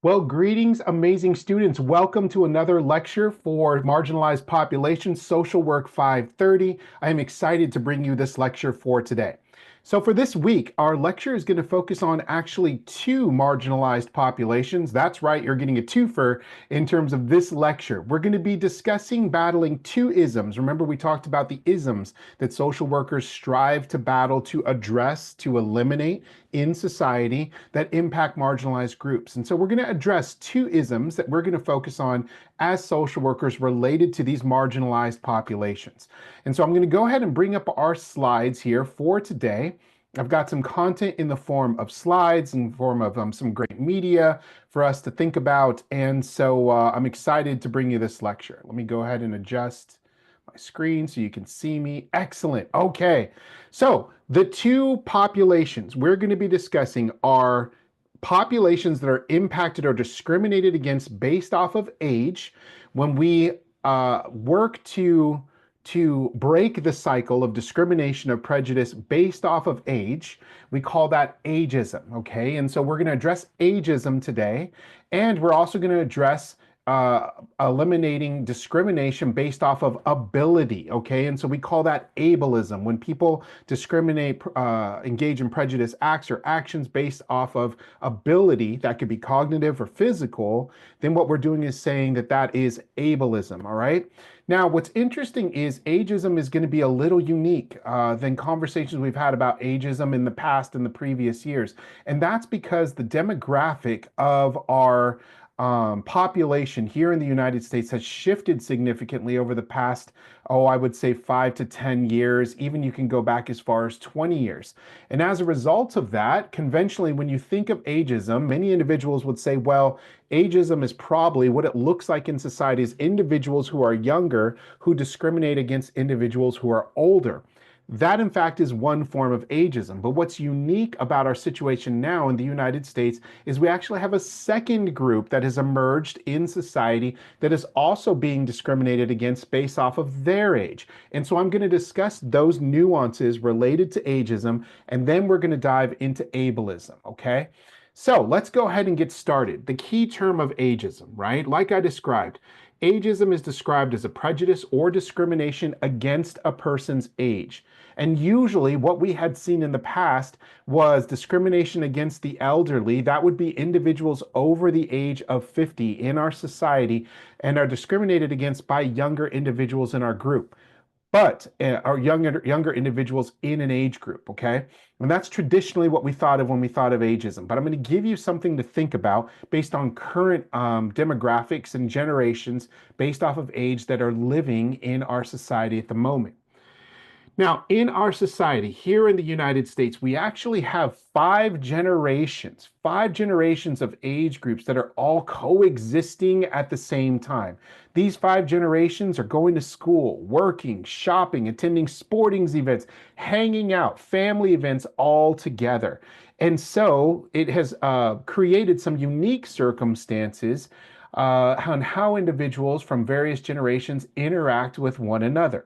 Well, greetings, amazing students. Welcome to another lecture for Marginalized Populations, Social Work 530. I am excited to bring you this lecture for today. So for this week, our lecture is going to focus on actually two marginalized populations. That's right, you're getting a twofer in terms of this lecture. We're going to be discussing battling two isms. Remember, we talked about the isms that social workers strive to battle, to address, to eliminate in society that impact marginalized groups. And so we're going to address two isms that we're going to focus on as social workers related to these marginalized populations. And so I'm going to go ahead and bring up our slides here for today. I've got some content in the form of slides, in the form of some great media for us to think about. And so I'm excited to bring you this lecture. Let me go ahead and adjust my screen so you can see me. Excellent. Okay. So the two populations we're going to be discussing are populations that are impacted or discriminated against based off of age. When we work to break the cycle of discrimination of prejudice based off of age, we call that ageism, okay? And so we're going to address ageism today, and we're also going to address eliminating discrimination based off of ability, okay? And so we call that ableism, when people discriminate, engage in prejudice acts or actions based off of ability, that could be cognitive or physical, then what we're doing is saying that that is ableism, all right? Now, what's interesting is ageism is going to be a little unique than conversations we've had about ageism in the past, in the previous years. And that's because the demographic of our population here in the United States has shifted significantly over the past, I would say 5 to 10 years. Even you can go back as far as 20 years. And as a result of that, conventionally, when you think of ageism, many individuals would say, well, ageism is probably what it looks like in society is individuals who are younger who discriminate against individuals who are older. That, in fact, is one form of ageism. But what's unique about our situation now in the United States is we actually have a second group that has emerged in society that is also being discriminated against based off of their age. And so I'm going to discuss those nuances related to ageism, and then we're going to dive into ableism, okay? So let's go ahead and get started. The key term of ageism, right? Like I described, ageism is described as a prejudice or discrimination against a person's age. And usually what we had seen in the past was discrimination against the elderly. That would be individuals over the age of 50 in our society and are discriminated against by younger individuals in our group, but are younger individuals in an age group, okay? And that's traditionally what we thought of when we thought of ageism. But I'm going to give you something to think about based on current demographics and generations based off of age that are living in our society at the moment. Now, in our society here in the United States, we actually have five generations of age groups that are all coexisting at the same time. These five generations are going to school, working, shopping, attending sporting events, hanging out, family events all together. And so it has created some unique circumstances on how individuals from various generations interact with one another.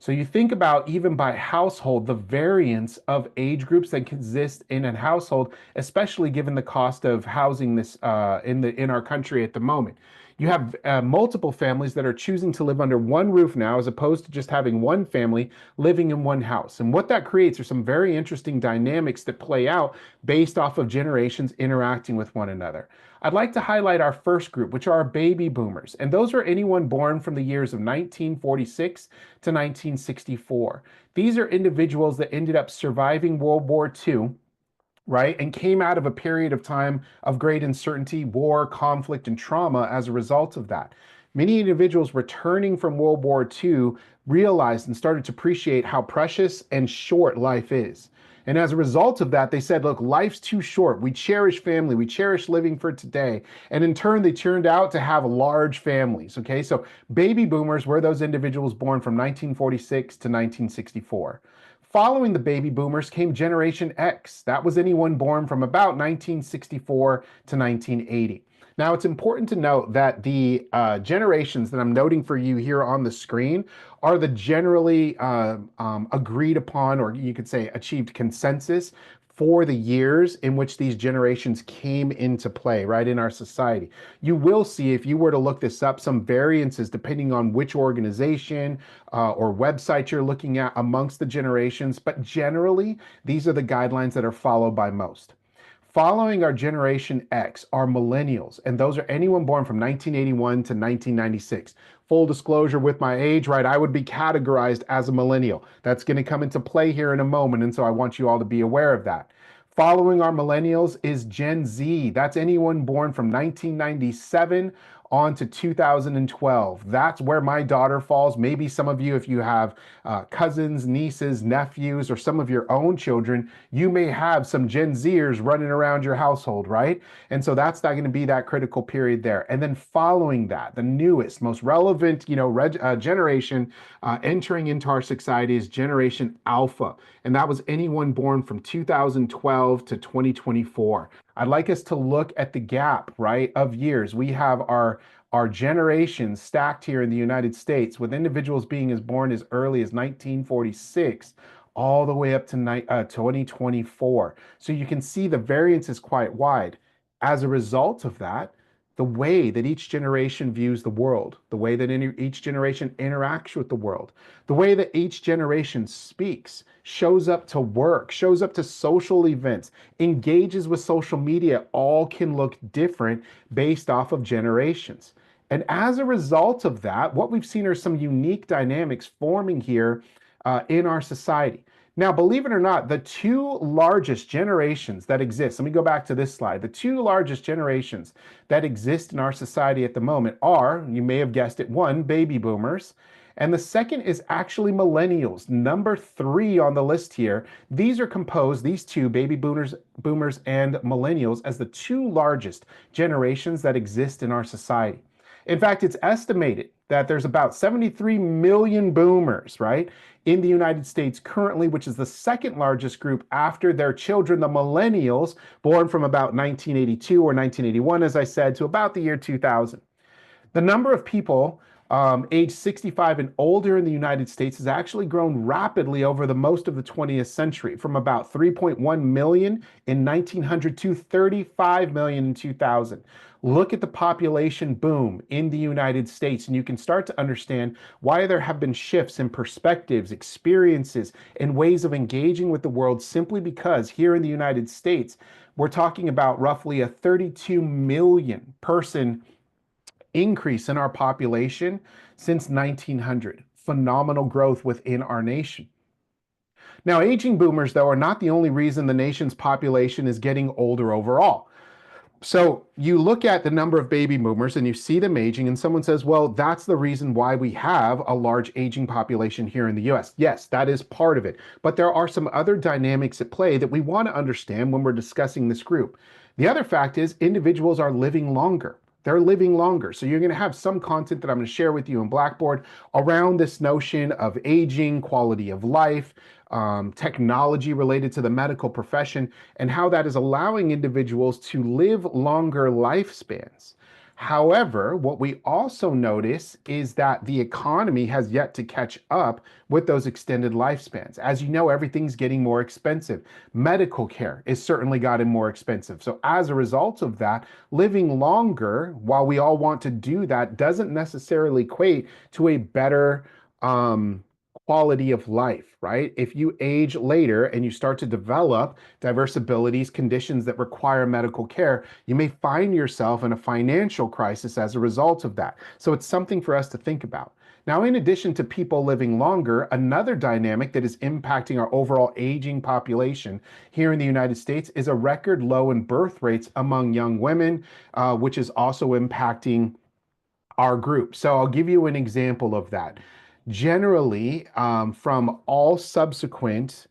So you think about even by household, the variance of age groups that exist in a household, especially given the cost of housing this in our country at the moment. You have multiple families that are choosing to live under one roof now, as opposed to just having one family living in one house. And what that creates are some very interesting dynamics that play out based off of generations interacting with one another. I'd like to highlight our first group, which are baby boomers. And those are anyone born from the years of 1946 to 1964. These are individuals that ended up surviving World War II, right? And came out of a period of time of great uncertainty, war, conflict, and trauma as a result of that. Many individuals returning from World War II realized and started to appreciate how precious and short life is. And as a result of that, they said, look, life's too short. We cherish family. We cherish living for today. And in turn, they turned out to have large families. Okay, so baby boomers were those individuals born from 1946 to 1964. Following the baby boomers came Generation X. That was anyone born from about 1964 to 1980. Now, it's important to note that the generations that I'm noting for you here on the screen are the generally agreed upon, or you could say achieved consensus for the years in which these generations came into play, right, in our society. You will see, if you were to look this up, some variances depending on which organization or website you're looking at amongst the generations, but generally, these are the guidelines that are followed by most. Following our Generation X are millennials, and those are anyone born from 1981 to 1996. Full disclosure with my age, right? I would be categorized as a millennial. That's going to come into play here in a moment, and so I want you all to be aware of that. Following our millennials is Gen Z. That's anyone born from 1997 on to 2012. That's where my daughter falls. Maybe some of you, if you have cousins, nieces, nephews, or some of your own children, you may have some Gen Zers running around your household, right? And so that's not going to be that critical period there. And then following that, the newest, most relevant, generation entering into our society is Generation Alpha. And that was anyone born from 2012 to 2024. I'd like us to look at the gap, right, of years. We have our generations stacked here in the United States, with individuals being as born as early as 1946 all the way up to 2024. So you can see the variance is quite wide. As a result of that, the way that each generation views the world, the way that each generation interacts with the world, the way that each generation speaks, shows up to work, shows up to social events, engages with social media, all can look different based off of generations. And as a result of that, what we've seen are some unique dynamics forming here in our society. Now, believe it or not, the two largest generations that exist, let me go back to this slide. The two largest generations that exist in our society at the moment are, you may have guessed it, one, baby boomers, and the second is actually millennials, number 3 on the list here. These are composed, these two, baby boomers and millennials, as the two largest generations that exist in our society. In fact, it's estimated that there's about 73 million boomers, right, in the United States currently, which is the second largest group after their children, the millennials, born from about 1982 or 1981, as I said, to about the year 2000. The number of people age 65 and older in the United States has actually grown rapidly over the most of the 20th century, from about 3.1 million in 1900 to 35 million in 2000. Look at the population boom in the United States, and you can start to understand why there have been shifts in perspectives, experiences, and ways of engaging with the world, simply because here in the United States, we're talking about roughly a 32 million person increase in our population since 1900. Phenomenal growth within our nation. Now, aging boomers, though, are not the only reason the nation's population is getting older overall. So you look at the number of baby boomers and you see them aging, and someone says, well, that's the reason why we have a large aging population here in the US. Yes, that is part of it. But there are some other dynamics at play that we want to understand when we're discussing this group. The other fact is individuals are living longer. They're living longer. So you're going to have some content that I'm going to share with you in Blackboard around this notion of aging, quality of life, technology related to the medical profession, and how that is allowing individuals to live longer lifespans. However, what we also notice is that the economy has yet to catch up with those extended lifespans. As you know, everything's getting more expensive. Medical care is certainly gotten more expensive. So as a result of that, living longer, while we all want to do that, doesn't necessarily equate to a better quality of life, right? If you age later and you start to develop diverse abilities, conditions that require medical care, you may find yourself in a financial crisis as a result of that. So it's something for us to think about. Now, in addition to people living longer, another dynamic that is impacting our overall aging population here in the United States is a record low in birth rates among young women, which is also impacting our group. So I'll give you an example of that. Generally, from all subsequent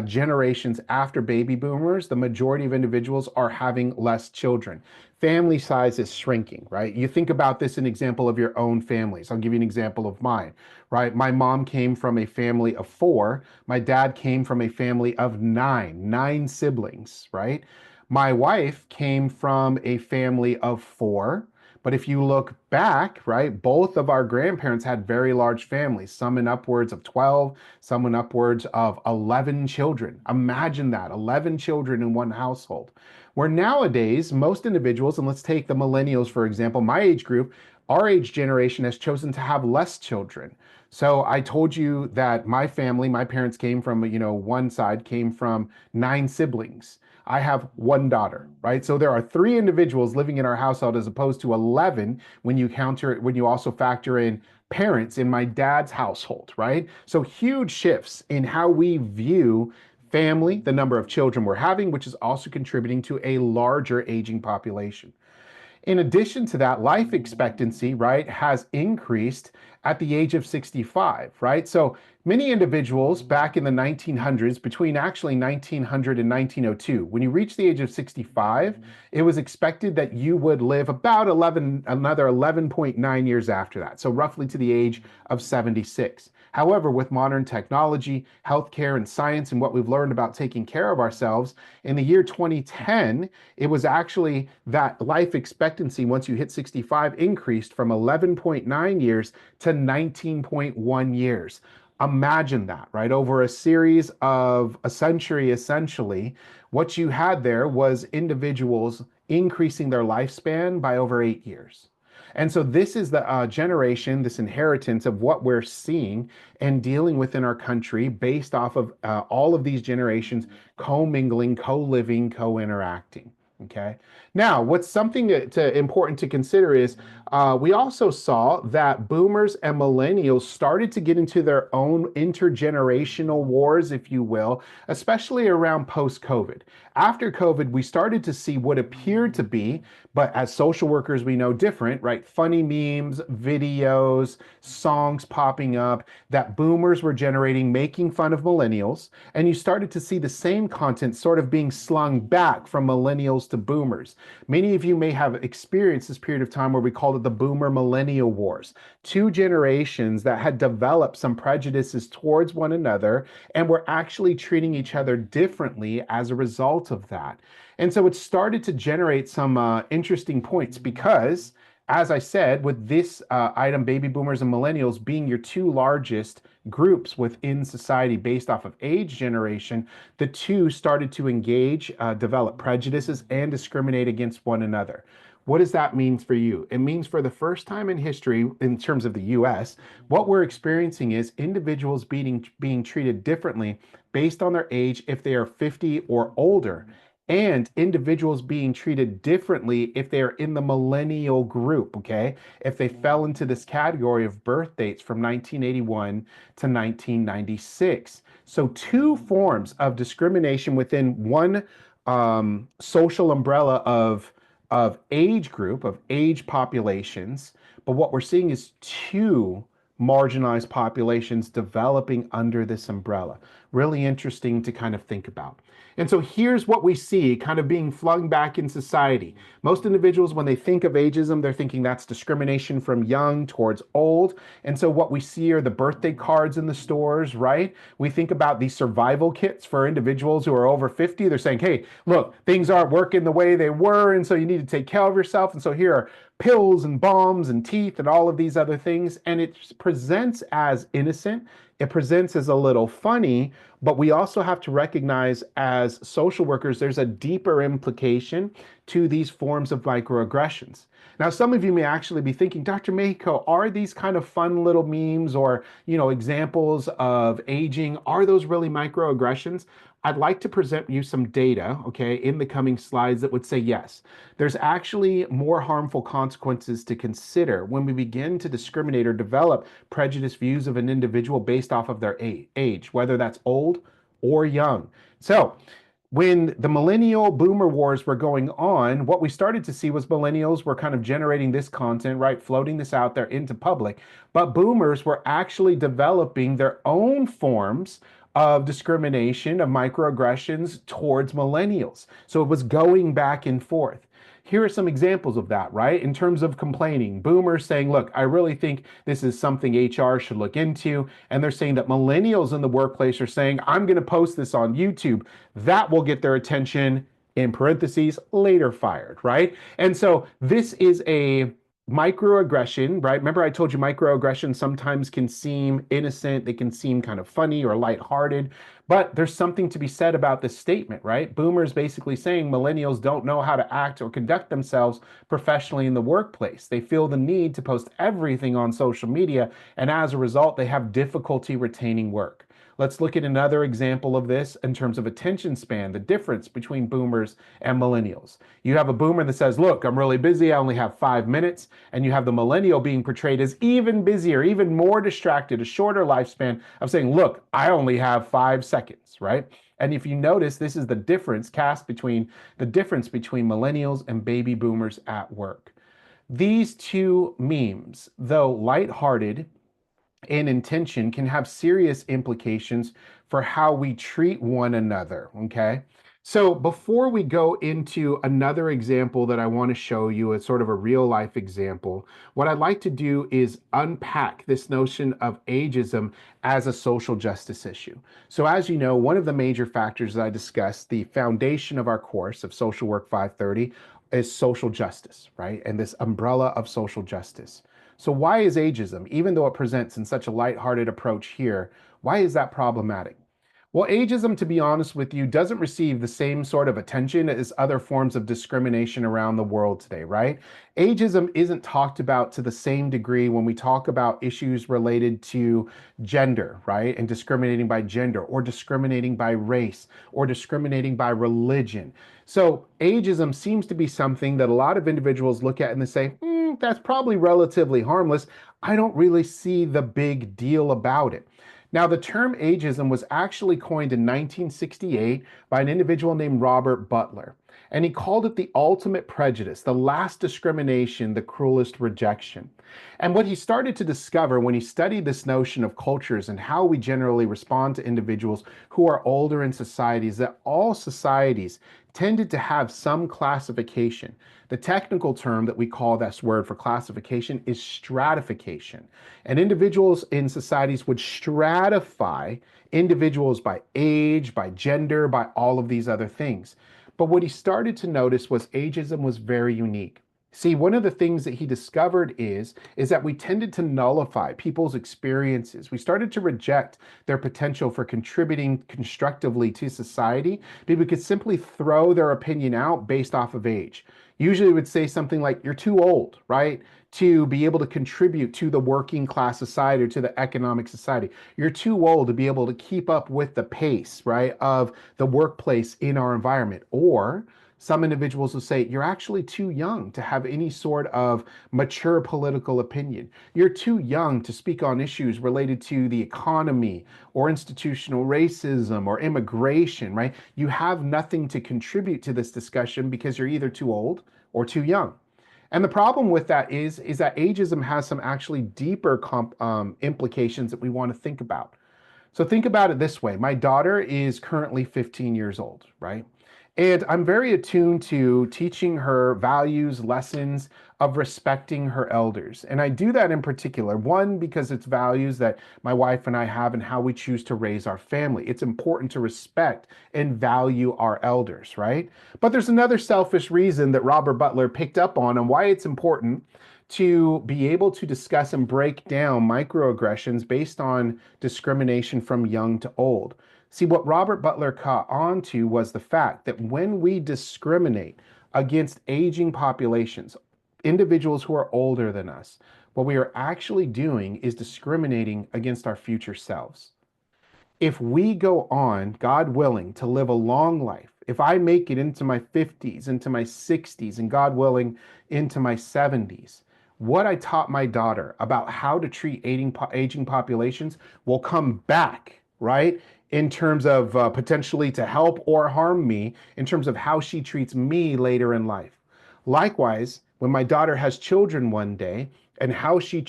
generations after baby boomers, the majority of individuals are having less children. Family size is shrinking, right? You think about this, an example of your own families. I'll give you an example of mine, right? My mom came from a family of 4. My dad came from a family of 9 siblings, right? My wife came from a family of 4. But if you look back, right, both of our grandparents had very large families, some in upwards of 12, some in upwards of 11 children. Imagine that, 11 children in one household. Where nowadays, most individuals, and let's take the millennials, for example, my age group, our age generation has chosen to have less children. So I told you that my family, my parents came from, one side came from 9 siblings. I have one daughter, right? So there are 3 individuals living in our household as opposed to 11 when you also factor in parents in my dad's household, right? So huge shifts in how we view family, the number of children we're having, which is also contributing to a larger aging population. In addition to that, life expectancy, right, has increased at the age of 65, right? So many individuals back in the 1900s, between actually 1900 and 1902, when you reach the age of 65, it was expected that you would live about another 11.9 years after that. So roughly to the age of 76. However, with modern technology, healthcare, and science, and what we've learned about taking care of ourselves, in the year 2010, it was actually that life expectancy once you hit 65 increased from 11.9 years to 19.1 years. Imagine that, right? Over a series of a century, essentially, what you had there was individuals increasing their lifespan by over 8 years. And so this is the generation, this inheritance of what we're seeing and dealing with in our country based off of all of these generations co-mingling, co-living, co-interacting. Okay. Now, what's something important to consider is we also saw that boomers and millennials started to get into their own intergenerational wars, if you will, especially around post-COVID. After COVID, we started to see what appeared to be, but as social workers, we know different, right? Funny memes, videos, songs popping up that boomers were generating, making fun of millennials. And you started to see the same content sort of being slung back from millennials to boomers. Many of you may have experienced this period of time where we called it the boomer millennial wars. 2 generations that had developed some prejudices towards one another and were actually treating each other differently as a result of that. And so it started to generate some interesting points because, as I said, with this item, baby boomers and millennials being your 2 largest groups within society based off of age generation, the two started to engage, develop prejudices, and discriminate against one another. What does that mean for you? It means for the first time in history, in terms of the US, what we're experiencing is individuals being treated differently based on their age if they are 50 or older, and individuals being treated differently if they are in the millennial group, okay? If they fell into this category of birth dates from 1981 to 1996. So 2 forms of discrimination within one social umbrella of age group, of age populations. But what we're seeing is 2 marginalized populations developing under this umbrella. Really interesting to kind of think about. And so here's what we see kind of being flung back in society. Most individuals, when they think of ageism, they're thinking that's discrimination from young towards old. And so what we see are the birthday cards in the stores, right? We think about these survival kits for individuals who are over 50. They're saying, hey, look, things aren't working the way they were, and so you need to take care of yourself. And so here are pills and balms and teeth and all of these other things. And it presents as innocent. It presents as a little funny, but we also have to recognize as social workers, there's a deeper implication to these forms of microaggressions. Now, some of you may actually be thinking, Dr. Mexico, are these kind of fun little memes or, examples of aging, are those really microaggressions? I'd like to present you some data, okay, in the coming slides that would say yes. There's actually more harmful consequences to consider when we begin to discriminate or develop prejudiced views of an individual based off of their age, whether that's old or young. So when the millennial boomer wars were going on, what we started to see was millennials were kind of generating this content, right? Floating this out there into public. But boomers were actually developing their own forms of discrimination, of microaggressions towards millennials. So it was going back and forth. Here are some examples of that, right? In terms of complaining, boomers saying, look, I really think this is something HR should look into. And they're saying that millennials in the workplace are saying, I'm going to post this on YouTube. That will get their attention, in parentheses, later fired, right? And so this is a Microaggression, right? Remember I told you microaggression sometimes can seem innocent, they can seem kind of funny or lighthearted, but there's something to be said about this statement, right? Boomers basically saying millennials don't know how to act or conduct themselves professionally in the workplace. They feel the need to post everything on social media, and as a result, they have difficulty retaining work. Let's look at another example of this in terms of attention span, the difference between boomers and millennials. You have a boomer that says, look, I'm really busy, I only have 5 minutes. And you have the millennial being portrayed as even busier, even more distracted, a shorter lifespan of saying, look, I only have 5 seconds, right? And if you notice, this is the difference between millennials and baby boomers at work. These two memes, though lighthearted and intention, can have serious implications for how we treat one another, okay? So before we go into another example that I want to show you, it's sort of a real life example, what I'd like to do is unpack this notion of ageism as a social justice issue. So as you know, one of the major factors that I discussed, the foundation of our course of Social Work 530, is social justice, right? And this umbrella of social justice. So why is ageism, even though it presents in such a lighthearted approach here, why is that problematic? Well, ageism, to be honest with you, doesn't receive the same sort of attention as other forms of discrimination around the world today, right? Ageism isn't talked about to the same degree when we talk about issues related to gender, right? And discriminating by gender, or discriminating by race, or discriminating by religion. So ageism seems to be something that a lot of individuals look at and they say, that's probably relatively harmless. I don't really see the big deal about it. Now, the term ageism was actually coined in 1968 by an individual named Robert Butler, and he called it the ultimate prejudice, the last discrimination, the cruelest rejection. And what he started to discover when he studied this notion of cultures and how we generally respond to individuals who are older in society is that all societies tended to have some classification. The technical term that we call this word for classification is stratification. And individuals in societies would stratify individuals by age, by gender, by all of these other things. But what he started to notice was ageism was very unique. See, one of the things that he discovered is that we tended to nullify people's experiences. We started to reject their potential for contributing constructively to society, but we could simply throw their opinion out based off of age. Usually we would say something like, you're too old, right, to be able to contribute to the working class society or to the economic society. You're too old to be able to keep up with the pace, right, of the workplace in our environment. Or some individuals will say, you're actually too young to have any sort of mature political opinion. You're too young to speak on issues related to the economy or institutional racism or immigration, right? You have nothing to contribute to this discussion because you're either too old or too young. And the problem with that is that ageism has some actually deeper implications that we want to think about. So think about it this way. My daughter is currently 15 years old, right? And I'm very attuned to teaching her values, lessons of respecting her elders. And I do that in particular, one, because it's values that my wife and I have and how we choose to raise our family. It's important to respect and value our elders, right? But there's another selfish reason that Robert Butler picked up on why it's important to be able to discuss and break down microaggressions based on discrimination from young to old. See, what Robert Butler caught on to was the fact that when we discriminate against aging populations, individuals who are older than us, what we are actually doing is discriminating against our future selves. If we go on, God willing, to live a long life, if I make it into my 50s, into my 60s, and God willing, into my 70s, what I taught my daughter about how to treat aging populations will come back, right? In terms of potentially to help or harm me, in terms of how she treats me later in life. Likewise, when my daughter has children one day, and how she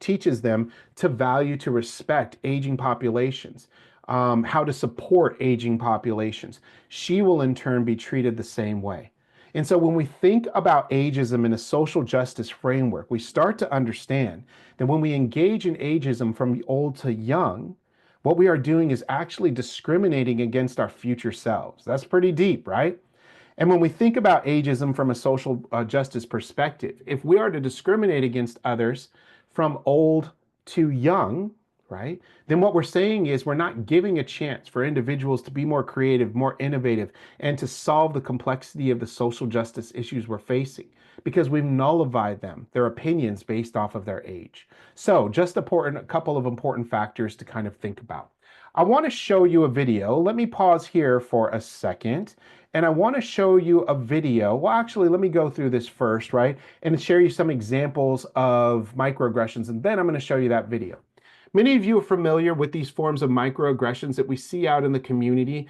teaches them to value, to respect aging populations, how to support aging populations, she will in turn be treated the same way. And so when we think about ageism in a social justice framework, we start to understand that when we engage in ageism from old to young, what we are doing is actually discriminating against our future selves. That's pretty deep, right? And when we think about ageism from a social justice perspective, if we are to discriminate against others from old to young, right, then what we're saying is we're not giving a chance for individuals to be more creative, more innovative, and to solve the complexity of the social justice issues we're facing because we've nullified them, their opinions based off of their age. So just a couple of important factors to kind of think about. I want to show you a video. Let me pause here for a second. And I want to show you a video. Well, actually, let me go through this first, right? And share you some examples of microaggressions. And then I'm going to show you that video. Many of you are familiar with these forms of microaggressions that we see out in the community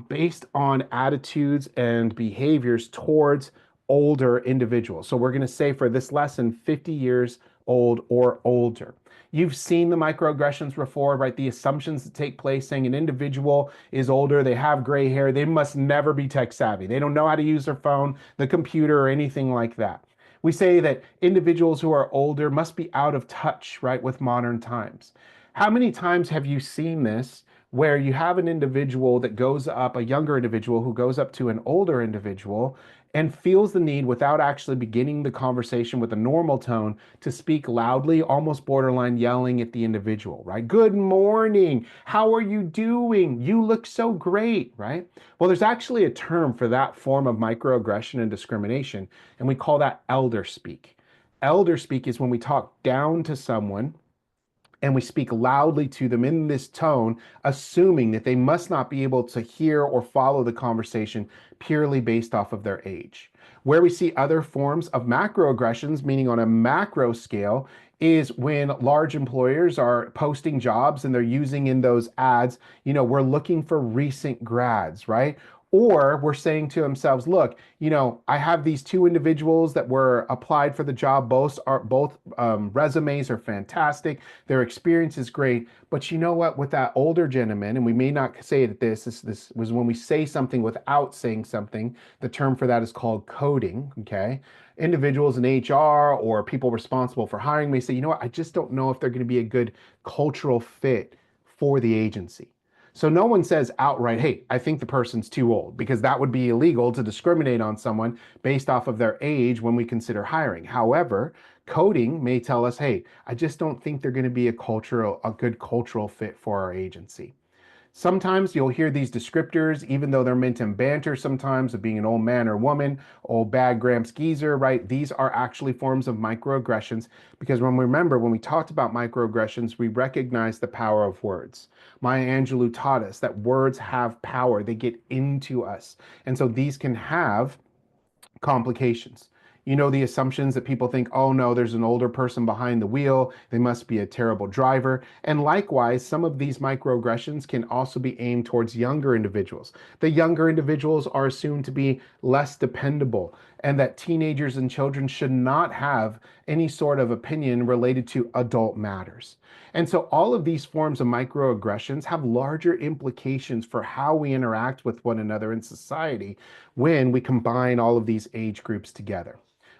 based on attitudes and behaviors towards older individuals. So we're going to say for this lesson, 50 years old or older. You've seen the microaggressions before, right? The assumptions that take place saying an individual is older, they have gray hair, they must never be tech savvy. They don't know how to use their phone, the computer, or anything like that. We say that individuals who are older must be out of touch, right, with modern times. How many times have you seen this where you have an individual that goes up, a younger individual who goes up to an older individual and feels the need, without actually beginning the conversation with a normal tone, to speak loudly, almost borderline yelling at the individual, right? Good morning. How are you doing? You look so great, right? Well, there's actually a term for that form of microaggression and discrimination, and we call that elder speak. Elder speak is when we talk down to someone and we speak loudly to them in this tone, assuming that they must not be able to hear or follow the conversation purely based off of their age. Where we see other forms of macroaggressions, meaning on a macro scale, is when large employers are posting jobs and they're using in those ads, we're looking for recent grads, right? Or we're saying to themselves, look, I have these two individuals that were applied for the job. Both resumes are fantastic. Their experience is great. But you know what? With that older gentleman, and we may not say that this was when we say something without saying something. The term for that is called coding. Okay. Individuals in HR or people responsible for hiring may say, you know what? I just don't know if they're going to be a good cultural fit for the agency. So no one says outright, hey, I think the person's too old, because that would be illegal to discriminate on someone based off of their age when we consider hiring. However, coding may tell us, hey, I just don't think they're going to be a good cultural fit for our agency. Sometimes you'll hear these descriptors, even though they're meant in banter sometimes, of being an old man or woman, old bad Gramps geezer, right? These are actually forms of microaggressions, because when we talked about microaggressions, we recognize the power of words. Maya Angelou taught us that words have power. They get into us. And so these can have complications. The assumptions that people think, oh no, there's an older person behind the wheel, they must be a terrible driver. And likewise, some of these microaggressions can also be aimed towards younger individuals. The younger individuals are assumed to be less dependable, and that teenagers and children should not have any sort of opinion related to adult matters. And so all of these forms of microaggressions have larger implications for how we interact with one another in society when we combine all of these age groups together.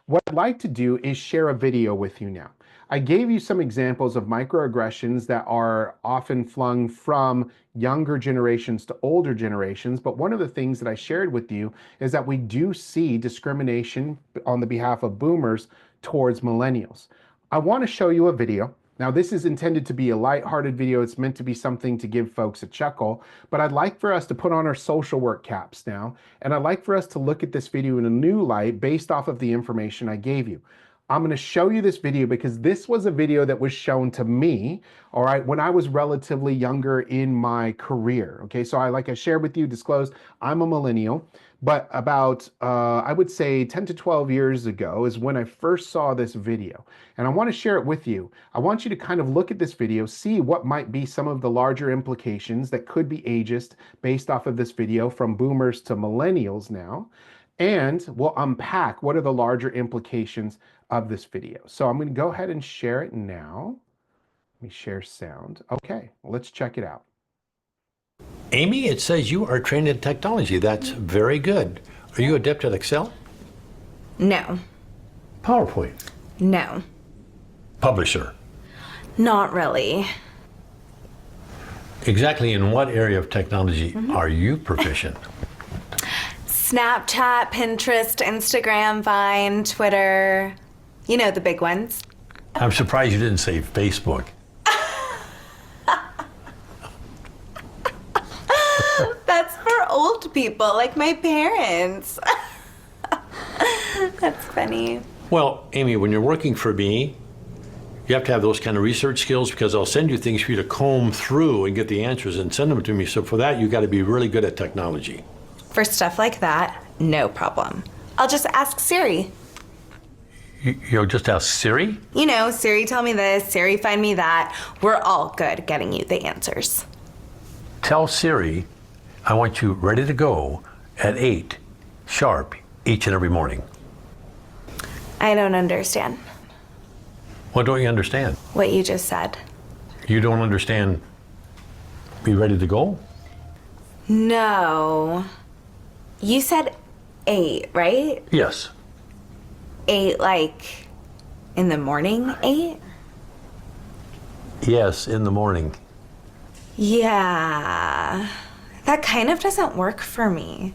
What I'd like to do is share a video with you now. I gave you some examples of microaggressions that are often flung from younger generations to older generations, but one of the things that I shared with you is that we do see discrimination on the behalf of boomers towards millennials. I want to show you a video. Now, this is intended to be a lighthearted video. It's meant to be something to give folks a chuckle, but I'd like for us to put on our social work caps now, and I'd like for us to look at this video in a new light based off of the information I gave you. I'm going to show you this video because this was a video that was shown to me, all right, when I was relatively younger in my career. Okay, so like I shared with you, disclosed, I'm a millennial, but about, I would say 10 to 12 years ago is when I first saw this video. And I want to share it with you. I want you to kind of look at this video, see what might be some of the larger implications that could be ageist based off of this video from boomers to millennials now. And we'll unpack what are the larger implications of this video. So I'm going to go ahead and share it now. Let me share sound. Okay, well, let's check it out. Amy, it says you are trained in technology. That's very good. Are you adept at Excel? No. PowerPoint? No. Publisher? Not really. Exactly in what area of technology are you proficient? Snapchat, Pinterest, Instagram, Vine, Twitter. You know, the big ones. I'm surprised you didn't say Facebook. That's for old people, like my parents. That's funny. Well, Amy, when you're working for me, you have to have those kind of research skills because I'll send you things for you to comb through and get the answers and send them to me. So for that, you got to be really good at technology. For stuff like that, no problem. I'll just ask Siri. You'll just ask Siri? You know, Siri tell me this, Siri find me that. We're all good at getting you the answers. Tell Siri I want you ready to go at 8 sharp each and every morning. I don't understand What don't you understand? what you just said. You don't understand be ready to go? No. You said 8, right? Yes. 8 like in the morning 8? Yes, in the morning. Yeah. That kind of doesn't work for me.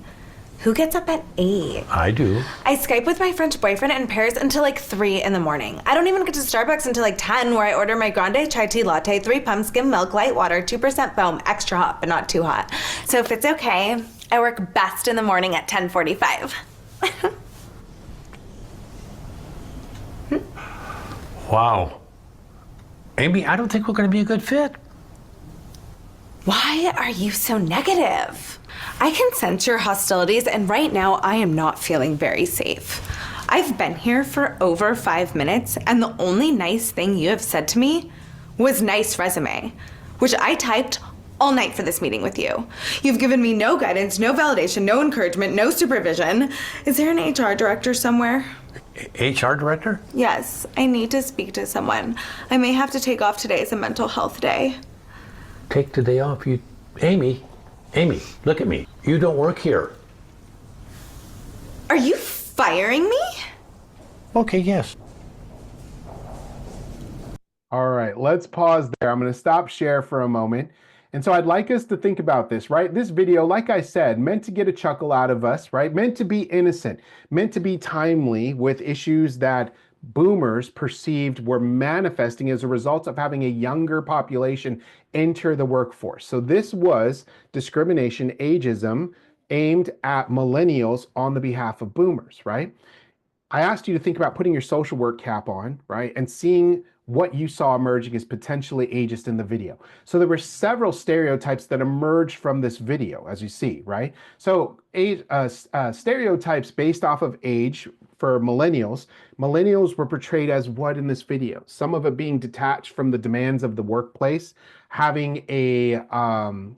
Who gets up at 8? I do. I Skype with my French boyfriend in Paris until like 3 in the morning. I don't even get to Starbucks until like 10, where I order my grande chai tea latte, 3 pumps, skim milk, light water, 2% foam, extra hot, but not too hot. So if it's okay, I work best in the morning at 10:45. Wow. Amy, I don't think we're going to be a good fit. Why are you so negative? I can sense your hostilities, and right now I am not feeling very safe. I've been here for over 5 minutes, and the only nice thing you have said to me was nice resume, which I typed all night for this meeting with you. You've given me no guidance, no validation, no encouragement, no supervision. Is there an HR director somewhere? HR director? Yes, I need to speak to someone. I may have to take off today as a mental health day. Take the day off. Amy, look at me. You don't work here. Are you firing me? Okay, yes. All right, let's pause there. I'm going to stop share for a moment. And so I'd like us to think about this, right? This video, like I said, meant to get a chuckle out of us, right? Meant to be innocent, meant to be timely with issues that boomers perceived were manifesting as a result of having a younger population enter the workforce. So this was discrimination, ageism, aimed at millennials on the behalf of boomers, right? I asked you to think about putting your social work cap on, right? And seeing what you saw emerging as potentially ageist in the video. So there were several stereotypes that emerged from this video, as you see, right? So stereotypes based off of age for millennials. Millennials were portrayed as what in this video? Some of it being detached from the demands of the workplace, having a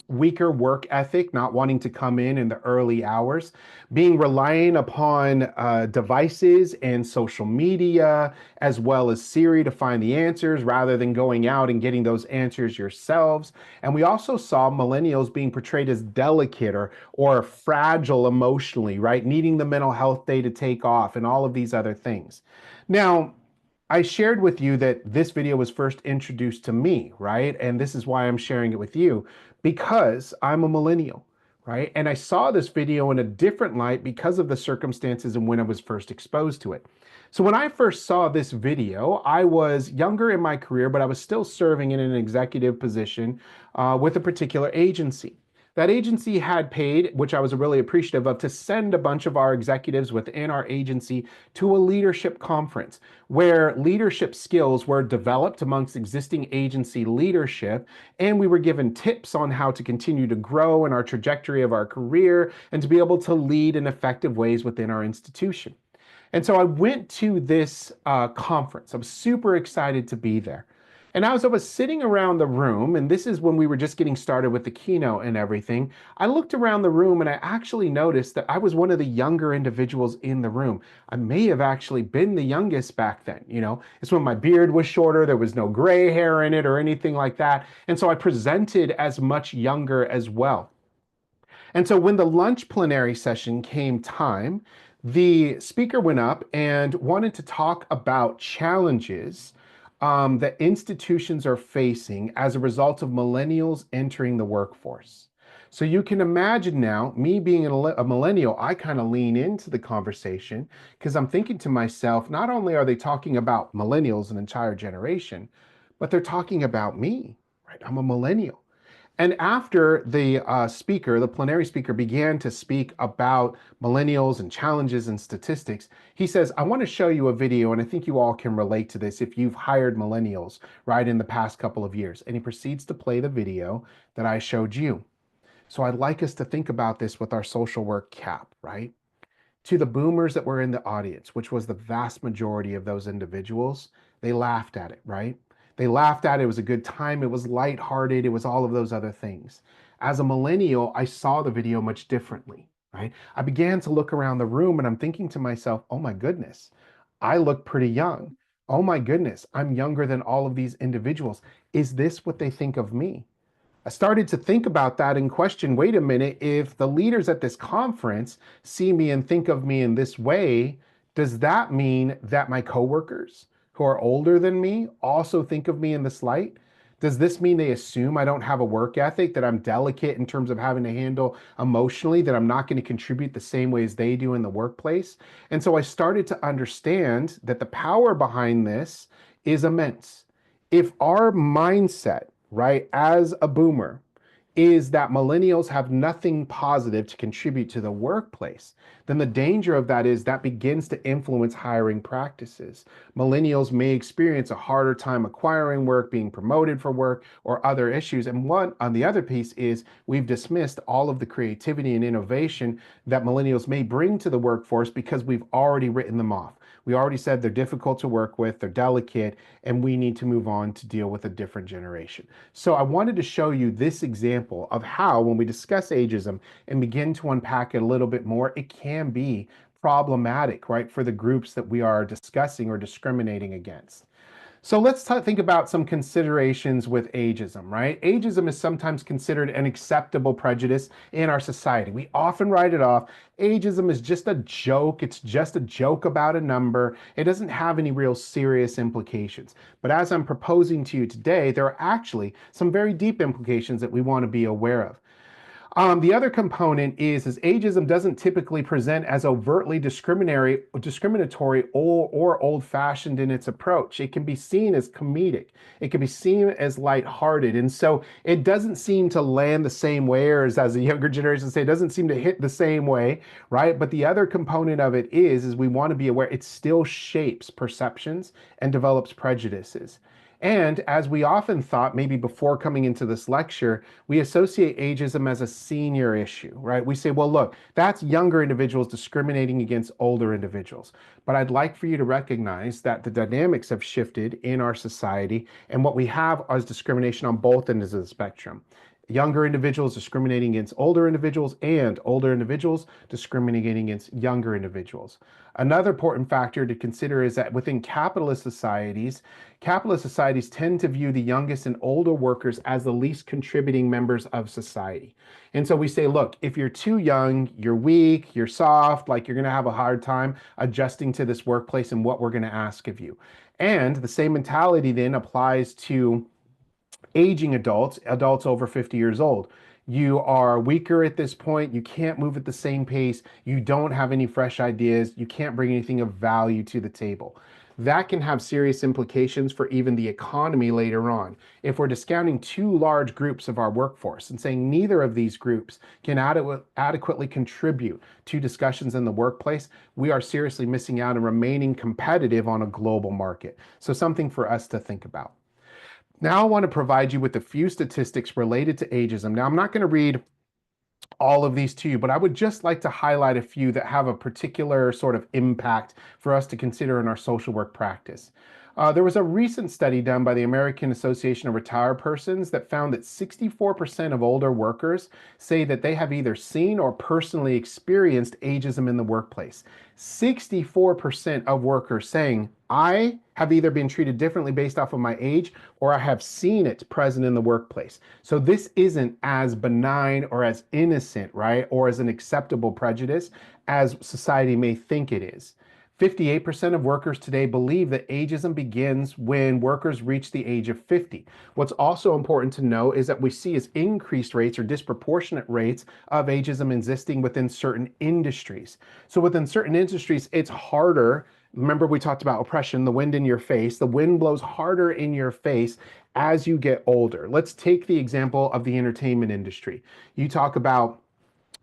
weaker work ethic, not wanting to come in the early hours, being relying upon devices and social media, as well as Siri to find the answers rather than going out and getting those answers yourselves. And we also saw millennials being portrayed as delicate or fragile emotionally, right? Needing the mental health day to take off and all of these other things. Now, I shared with you that this video was first introduced to me, right? And this is why I'm sharing it with you, because I'm a millennial, right? And I saw this video in a different light because of the circumstances and when I was first exposed to it. So when I first saw this video, I was younger in my career, but I was still serving in an executive position with a particular agency. That agency had paid, which I was really appreciative of, to send a bunch of our executives within our agency to a leadership conference where leadership skills were developed amongst existing agency leadership, and we were given tips on how to continue to grow in our trajectory of our career and to be able to lead in effective ways within our institution. And so I went to this conference. I was super excited to be there. And as I was sitting around the room, and this is when we were just getting started with the keynote and everything, I looked around the room and I actually noticed that I was one of the younger individuals in the room. I may have actually been the youngest back then, you know. It's when my beard was shorter, there was no gray hair in it or anything like that. And so I presented as much younger as well. And so when the lunch plenary session came time, the speaker went up and wanted to talk about challenges that institutions are facing as a result of millennials entering the workforce. So you can imagine now, me being a millennial, I kind of lean into the conversation because I'm thinking to myself, not only are they talking about millennials, an entire generation, but they're talking about me, right? I'm a millennial. And after the speaker, the plenary speaker, began to speak about millennials and challenges and statistics, he says, I want to show you a video, and I think you all can relate to this if you've hired millennials, right, in the past couple of years. And he proceeds to play the video that I showed you. So I'd like us to think about this with our social work cap, right? To the boomers that were in the audience, which was the vast majority of those individuals, they laughed at it, right? They laughed at it. It was a good time. It was lighthearted. It was all of those other things. As a millennial, I saw the video much differently, right? I began to look around the room and I'm thinking to myself, oh my goodness, I look pretty young. Oh my goodness, I'm younger than all of these individuals. Is this what they think of me? I started to think about that and question, wait a minute, if the leaders at this conference see me and think of me in this way, does that mean that my coworkers who are older than me also think of me in this light? Does this mean they assume I don't have a work ethic, that I'm delicate in terms of having to handle emotionally, that I'm not going to contribute the same way as they do in the workplace? And so I started to understand that the power behind this is immense. If our mindset, right, as a boomer, is that millennials have nothing positive to contribute to the workplace, then the danger of that is that begins to influence hiring practices. Millennials may experience a harder time acquiring work, being promoted for work, or other issues. And one on the other piece is we've dismissed all of the creativity and innovation that millennials may bring to the workforce because we've already written them off. We already said they're difficult to work with, they're delicate, and we need to move on to deal with a different generation. So I wanted to show you this example of how, when we discuss ageism and begin to unpack it a little bit more, it can be problematic, right, for the groups that we are discussing or discriminating against. So let's think about some considerations with ageism, right? Ageism is sometimes considered an acceptable prejudice in our society. We often write it off. Ageism is just a joke. It's just a joke about a number. It doesn't have any real serious implications. But as I'm proposing to you today, there are actually some very deep implications that we want to be aware of. The other component is ageism doesn't typically present as overtly discriminatory or old-fashioned in its approach. It can be seen as comedic. It can be seen as lighthearted. And so it doesn't seem to land the same way, or as the younger generation say, it doesn't seem to hit the same way, right? But the other component of it is we want to be aware it still shapes perceptions and develops prejudices. And as we often thought, maybe before coming into this lecture, we associate ageism as a senior issue, right? We say, well, look, that's younger individuals discriminating against older individuals. But I'd like for you to recognize that the dynamics have shifted in our society, and what we have is discrimination on both ends of the spectrum. Younger individuals discriminating against older individuals, and older individuals discriminating against younger individuals. Another important factor to consider is that within capitalist societies tend to view the youngest and older workers as the least contributing members of society. And so we say, look, if you're too young, you're weak, you're soft, like you're going to have a hard time adjusting to this workplace and what we're going to ask of you. And the same mentality then applies to aging adults over 50 years old. You are weaker at this point. You can't move at the same pace. You don't have any fresh ideas. You can't bring anything of value to the table. That can have serious implications for even the economy later on. If we're discounting two large groups of our workforce and saying neither of these groups can adequately contribute to discussions in the workplace, we are seriously missing out and remaining competitive on a global market. So something for us to think about. Now I want to provide you with a few statistics related to ageism. Now I'm not going to read all of these to you, but I would just like to highlight a few that have a particular sort of impact for us to consider in our social work practice. There was a recent study done by the American Association of Retired Persons that found that 64% of older workers say that they have either seen or personally experienced ageism in the workplace. 64% of workers saying, I have either been treated differently based off of my age or I have seen it present in the workplace. So this isn't as benign or as innocent, right, or as an acceptable prejudice as society may think it is. 58% of workers today believe that ageism begins when workers reach the age of 50. What's also important to know is that we see is increased rates or disproportionate rates of ageism existing within certain industries. So within certain industries, it's harder. Remember, we talked about oppression, the wind in your face. The wind blows harder in your face as you get older. Let's take the example of the entertainment industry. You talk about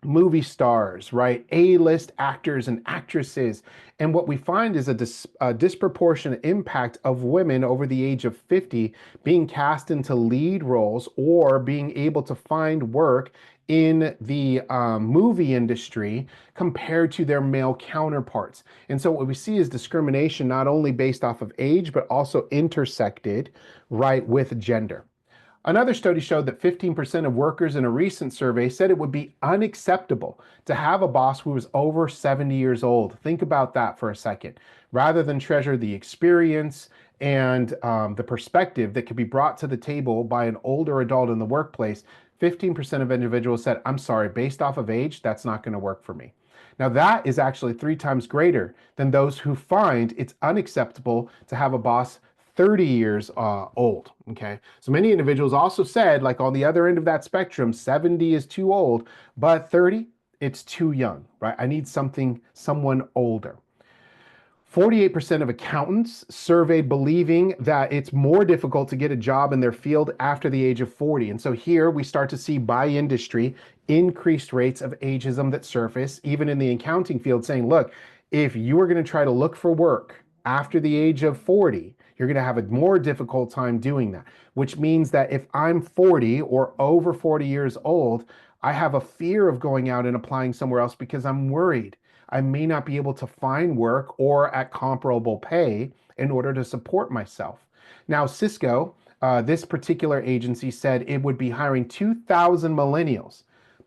movie stars, right? A-list actors and actresses. And what we find is a disproportionate impact of women over the age of 50 being cast into lead roles or being able to find work in the movie industry compared to their male counterparts. And so what we see is discrimination not only based off of age, but also intersected, right, with gender. Another study showed that 15% of workers in a recent survey said it would be unacceptable to have a boss who was over 70 years old. Think about that for a second. Rather than treasure the experience and the perspective that could be brought to the table by an older adult in the workplace, 15% of individuals said, I'm sorry, based off of age, that's not going to work for me. Now, that is actually 3 times greater than those who find it's unacceptable to have a boss 30 years old, okay? So many individuals also said, like on the other end of that spectrum, 70 is too old, but 30, it's too young, right? I need someone older. 48% of accountants surveyed believing that it's more difficult to get a job in their field after the age of 40. And so here we start to see by industry increased rates of ageism that surface, even in the accounting field, saying, look, if you are going to try to look for work after the age of 40, you're going to have a more difficult time doing that, which means that if I'm 40 or over 40 years old, I have a fear of going out and applying somewhere else because I'm worried I may not be able to find work or at comparable pay in order to support myself. Now, Cisco, this particular agency said it would be hiring 2,000 millennials,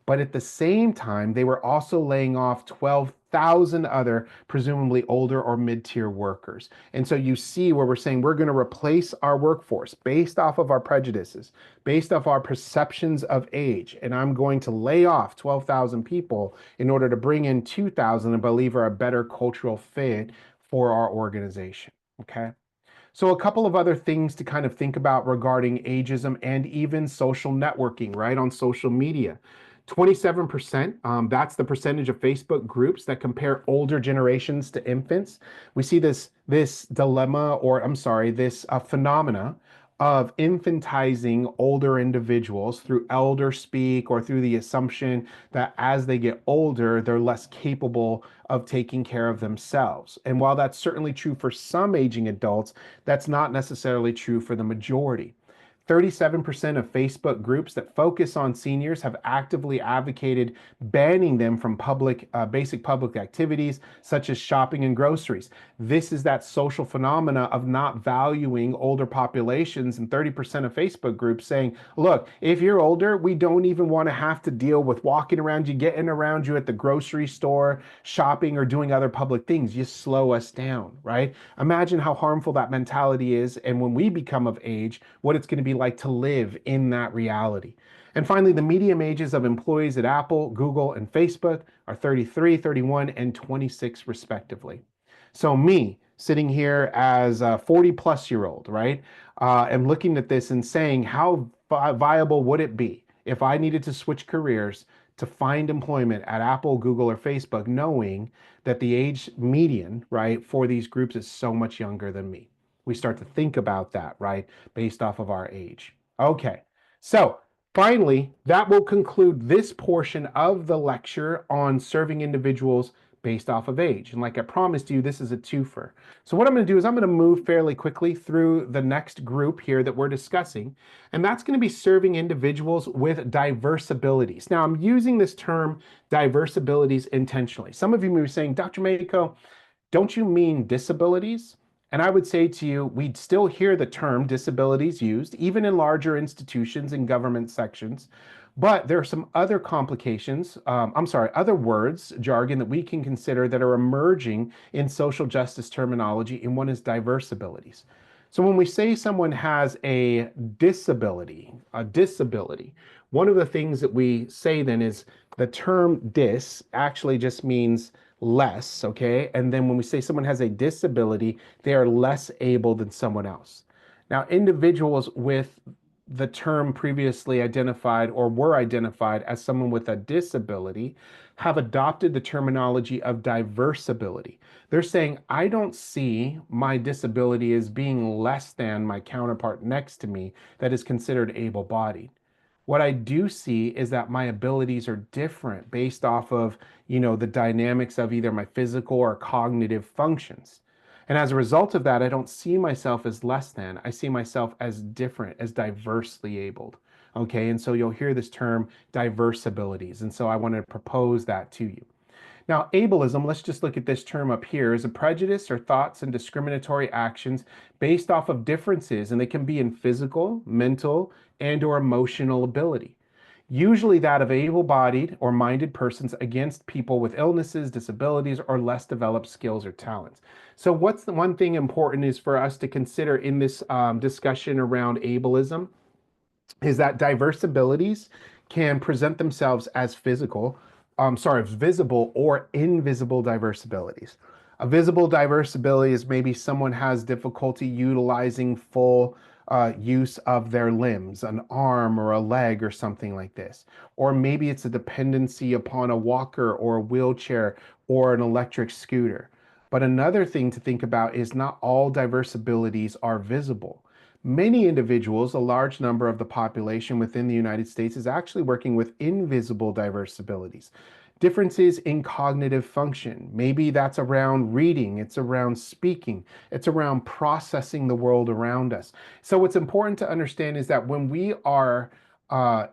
but at the same time, they were also laying off 12,000 other presumably older or mid-tier workers. And so you see where we're saying we're going to replace our workforce based off of our prejudices, based off our perceptions of age. And I'm going to lay off 12,000 people in order to bring in 2,000 and believe are a better cultural fit for our organization. Okay. So a couple of other things to kind of think about regarding ageism and even social networking, right, on social media. 27%, that's the percentage of Facebook groups that compare older generations to infants. We see this dilemma, or I'm sorry, this phenomena of infantizing older individuals through elder speak or through the assumption that as they get older, they're less capable of taking care of themselves. And while that's certainly true for some aging adults, that's not necessarily true for the majority. 37% of Facebook groups that focus on seniors have actively advocated banning them from basic public activities such as shopping and groceries. This is that social phenomena of not valuing older populations, and 30% of Facebook groups saying, look, if you're older, we don't even want to have to deal with walking around you, getting around you at the grocery store, shopping, or doing other public things. You slow us down, right? Imagine how harmful that mentality is, and when we become of age, what it's going to be like to live in that reality. And finally, the median ages of employees at Apple, Google, and Facebook are 33, 31, and 26 respectively. So me, sitting here as a 40-plus-year-old, right, am looking at this and saying, how viable would it be if I needed to switch careers to find employment at Apple, Google, or Facebook, knowing that the age median, right, for these groups is so much younger than me? We start to think about that, right, based off of our age. Okay, so finally, that will conclude this portion of the lecture on serving individuals based off of age. And like I promised you, this is a twofer. So what I'm going to do is I'm going to move fairly quickly through the next group here that we're discussing, and that's going to be serving individuals with diverse abilities. Now, I'm using this term diverse abilities intentionally. Some of you may be saying, Dr. Mako, don't you mean disabilities? And I would say to you, we'd still hear the term disabilities used, even in larger institutions and government sections. But there are some other complications, other words, jargon that we can consider that are emerging in social justice terminology, and one is diverse abilities. So when we say someone has a disability, one of the things that we say then is the term dis actually just means less, okay? And then when we say someone has a disability, they are less able than someone else. Now, individuals with the term previously identified or were identified as someone with a disability have adopted the terminology of diverse ability. They're saying, I don't see my disability as being less than my counterpart next to me that is considered able-bodied. What I do see is that my abilities are different based off of, the dynamics of either my physical or cognitive functions. And as a result of that, I don't see myself as less than. I see myself as different, as diversely abled. Okay, and so you'll hear this term diverse abilities. And so I want to propose that to you. Now, ableism, let's just look at this term up here, is a prejudice or thoughts and discriminatory actions based off of differences, and they can be in physical, mental, and or emotional ability. Usually that of able-bodied or minded persons against people with illnesses, disabilities, or less developed skills or talents. So what's the one thing important is for us to consider in this discussion around ableism is that diverse abilities can present themselves as visible or invisible diverse abilities. A visible diverse ability is maybe someone has difficulty utilizing full use of their limbs, an arm or a leg or something like this. Or maybe it's a dependency upon a walker or a wheelchair or an electric scooter. But another thing to think about is not all diverse abilities are visible. Many individuals, a large number of the population within the United States, is actually working with invisible diverse abilities. Differences in cognitive function. Maybe that's around reading, it's around speaking, it's around processing the world around us. So what's important to understand is that when we are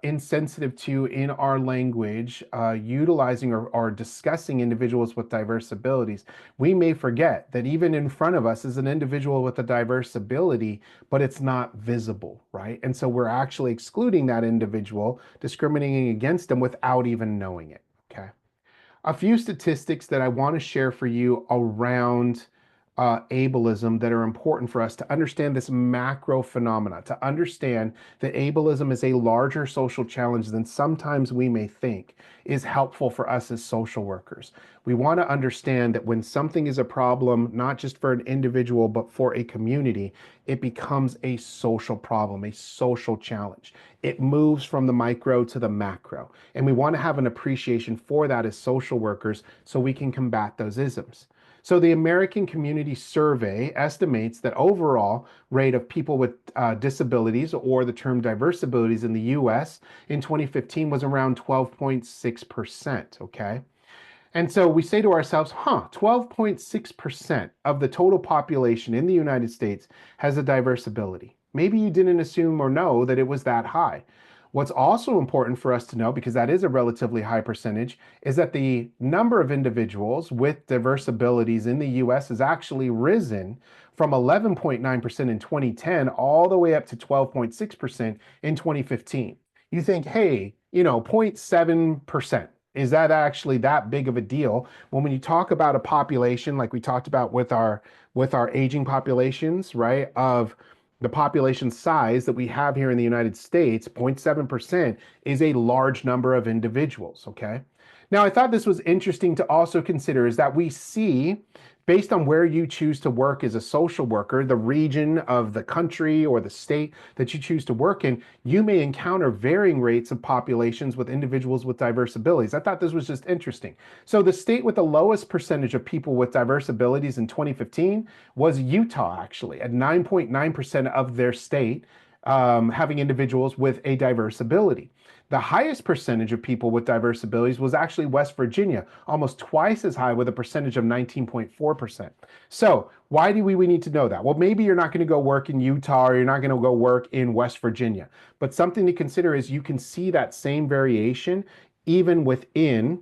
insensitive to in our language, utilizing or discussing individuals with diverse abilities, we may forget that even in front of us is an individual with a diverse ability, but it's not visible, right? And so we're actually excluding that individual, discriminating against them without even knowing it, okay? A few statistics that I want to share for you around ableism that are important for us to understand this macro phenomena, to understand that ableism is a larger social challenge than sometimes we may think, is helpful for us as social workers. We want to understand that when something is a problem, not just for an individual, but for a community, it becomes a social problem, a social challenge. It moves from the micro to the macro. And we want to have an appreciation for that as social workers so we can combat those isms. So the American Community Survey estimates that overall rate of people with disabilities, or the term diverse abilities, in the US in 2015 was around 12.6%, okay? And so we say to ourselves, 12.6% of the total population in the United States has a diverse ability. Maybe you didn't assume or know that it was that high. What's also important for us to know, because that is a relatively high percentage, is that the number of individuals with diverse abilities in the US has actually risen from 11.9% in 2010 all the way up to 12.6% in 2015. You think, hey, 0.7%. Is that actually that big of a deal? Well, when you talk about a population like we talked about with our aging populations, right, of the population size that we have here in the United States, 0.7% is a large number of individuals, okay? Now, I thought this was interesting to also consider is that we see, based on where you choose to work as a social worker, the region of the country or the state that you choose to work in, you may encounter varying rates of populations with individuals with diverse abilities. I thought this was just interesting. So the state with the lowest percentage of people with diverse abilities in 2015 was Utah, actually, at 9.9% of their state having individuals with a diverse ability. The highest percentage of people with diverse abilities was actually West Virginia, almost twice as high, with a percentage of 19.4%. So why do we need to know that? Well, maybe you're not going to go work in Utah or you're not going to go work in West Virginia. But something to consider is you can see that same variation even within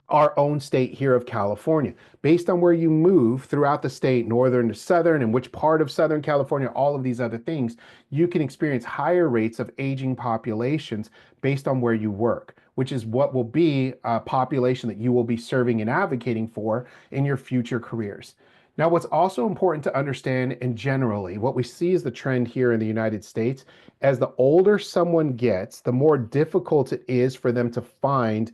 our own state here of California. Based on where you move throughout the state, northern to southern, and which part of Southern California, all of these other things, you can experience higher rates of aging populations based on where you work, which is what will be a population that you will be serving and advocating for in your future careers. Now, what's also important to understand, and generally, what we see is the trend here in the United States, as the older someone gets, the more difficult it is for them to find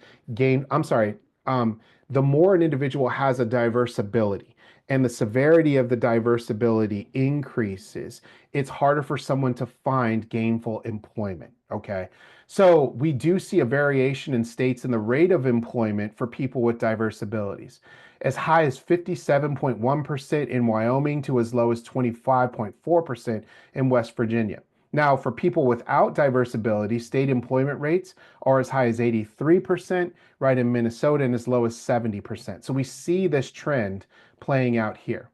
the more an individual has a diverse ability and the severity of the diverse ability increases, it's harder for someone to find gainful employment. Okay. So we do see a variation in states in the rate of employment for people with diverse abilities, as high as 57.1% in Wyoming to as low as 25.4% in West Virginia. Now, for people without diverse ability, state employment rates are as high as 83%, right, in Minnesota, and as low as 70%. So we see this trend playing out here.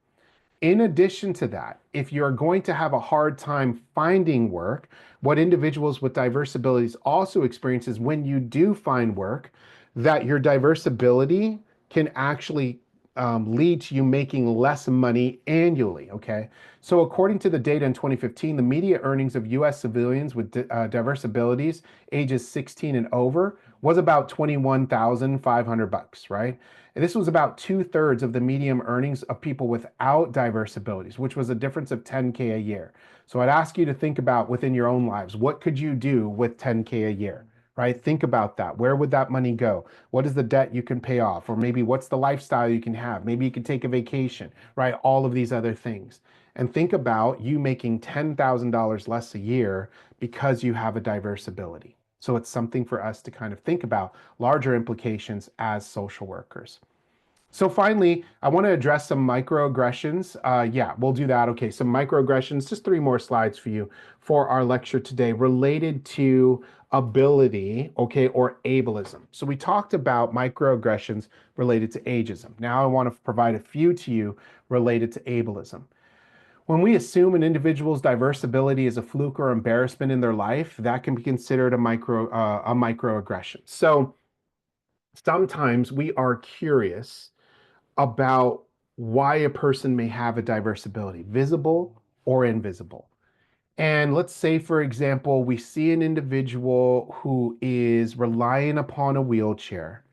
In addition to that, if you're going to have a hard time finding work, what individuals with diverse abilities also experience is when you do find work, that your diverse ability can actually lead to you making less money annually. Okay. So, according to the data in 2015, the median earnings of US civilians with diverse abilities ages 16 and over was about $21,500, right? And this was about 2/3 of the median earnings of people without diverse abilities, which was a difference of 10K a year. So I'd ask you to think about within your own lives, what could you do with 10K a year, right? Think about that. Where would that money go? What is the debt you can pay off? Or maybe what's the lifestyle you can have? Maybe you can take a vacation, right? All of these other things. And think about you making $10,000 less a year because you have a diverse ability. So it's something for us to kind of think about larger implications as social workers. So finally, I want to address some microaggressions. Yeah, we'll do that. Okay, some microaggressions, just 3 more slides for you for our lecture today related to ability, okay, or ableism. So we talked about microaggressions related to ageism. Now I want to provide a few to you related to ableism. When we assume an individual's diverse ability is a fluke or embarrassment in their life, that can be considered a microaggression. So sometimes we are curious about why a person may have a diverse ability, visible or invisible. And let's say, for example, we see an individual who is relying upon a wheelchair,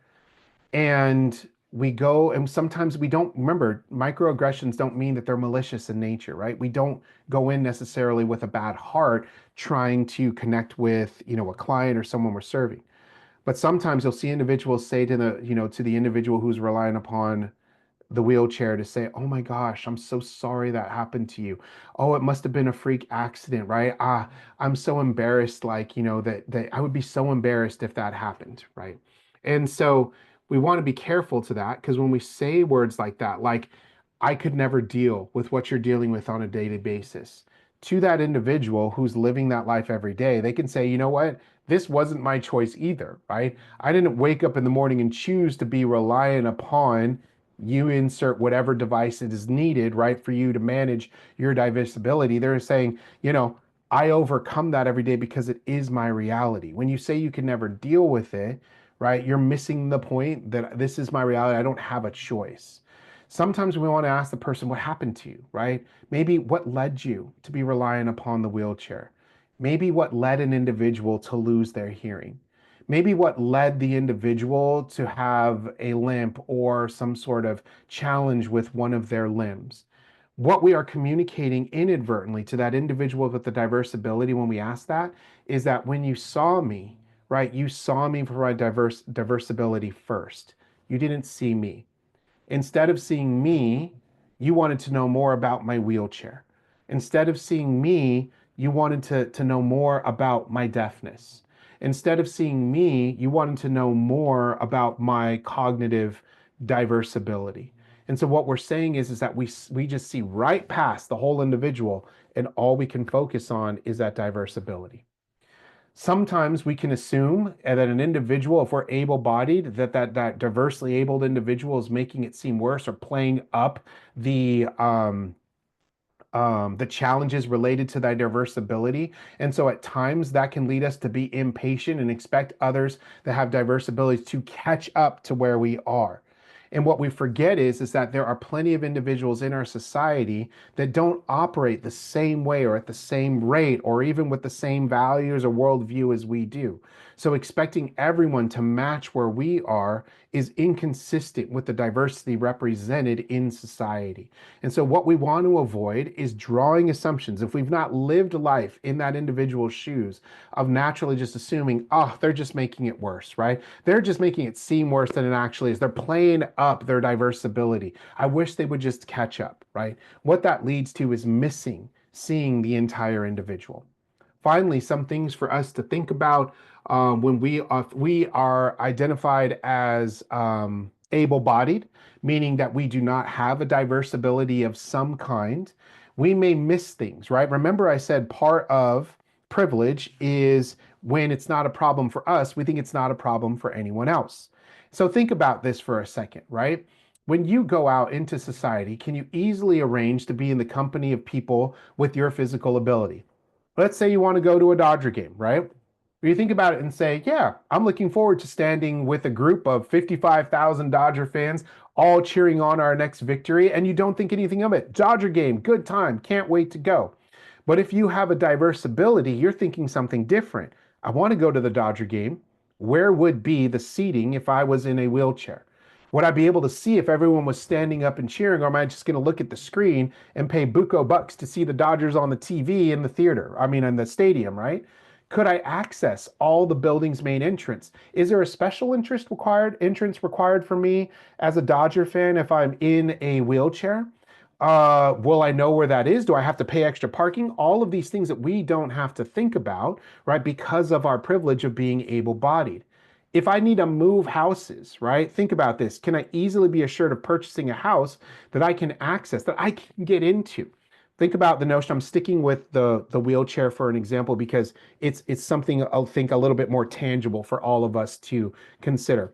and we go, and sometimes we don't remember, microaggressions don't mean that they're malicious in nature, right? We don't go in necessarily with a bad heart trying to connect with, a client or someone we're serving. But sometimes you'll see individuals say to the individual who's relying upon the wheelchair to say, "Oh my gosh, I'm so sorry that happened to you. Oh, it must have been a freak accident, right? I'm so embarrassed, like, that I would be so embarrassed if that happened, right?" And so we want to be careful to that, because when we say words like that, like, "I could never deal with what you're dealing with on a daily basis," to that individual who's living that life every day, they can say, "You know what? This wasn't my choice either, right? I didn't wake up in the morning and choose to be reliant upon you insert whatever device it is needed, right, for you to manage your diverse ability." They're saying, I overcome that every day because it is my reality. When you say you can never deal with it, right, you're missing the point that this is my reality. I don't have a choice. Sometimes we want to ask the person, what happened to you, right? Maybe what led you to be relying upon the wheelchair? Maybe what led an individual to lose their hearing? Maybe what led the individual to have a limp or some sort of challenge with one of their limbs? What we are communicating inadvertently to that individual with the diverse ability when we ask that is that when you saw me, right, you saw me for my diverse ability first. You didn't see me. Instead of seeing me, you wanted to know more about my wheelchair. Instead of seeing me, you wanted to know more about my deafness. Instead of seeing me, you wanted to know more about my cognitive diverse ability. And so what we're saying is that we just see right past the whole individual, and all we can focus on is that diverse ability. Sometimes we can assume that an individual, if we're able-bodied, that diversely abled individual is making it seem worse or playing up the challenges related to that diverse ability. And so at times that can lead us to be impatient and expect others that have diverse abilities to catch up to where we are. And what we forget is that there are plenty of individuals in our society that don't operate the same way or at the same rate or even with the same values or worldview as we do. So expecting everyone to match where we are is inconsistent with the diversity represented in society. And so what we want to avoid is drawing assumptions. If we've not lived life in that individual's shoes, of naturally just assuming, oh, they're just making it worse, right? They're just making it seem worse than it actually is. They're playing up their diverse ability. I wish they would just catch up, right? What that leads to is seeing the entire individual. Finally, some things for us to think about when we are identified as able-bodied, meaning that we do not have a diverse ability of some kind. We may miss things, right? Remember, I said part of privilege is when it's not a problem for us, we think it's not a problem for anyone else. So think about this for a second, right? When you go out into society, can you easily arrange to be in the company of people with your physical ability? Let's say you want to go to a Dodger game, right? You think about it and say, yeah, I'm looking forward to standing with a group of 55,000 Dodger fans all cheering on our next victory, and you don't think anything of it. Dodger game, good time, can't wait to go. But if you have a diverse ability, you're thinking something different. I want to go to the Dodger game. Where would be the seating if I was in a wheelchair? Would I be able to see if everyone was standing up and cheering, or am I just going to look at the screen and pay buco bucks to see the Dodgers on the TV in the theater? I mean, in the stadium, right? Could I access all the building's main entrance? Is there a special entrance required for me as a Dodger fan if I'm in a wheelchair? Will I know where that is? Do I have to pay extra parking? All of these things that we don't have to think about, right? Because of our privilege of being able-bodied. If I need to move houses, right? Think about this. Can I easily be assured of purchasing a house that I can access, that I can get into? Think about the notion. I'm sticking with the wheelchair for an example because it's something I'll think a little bit more tangible for all of us to consider.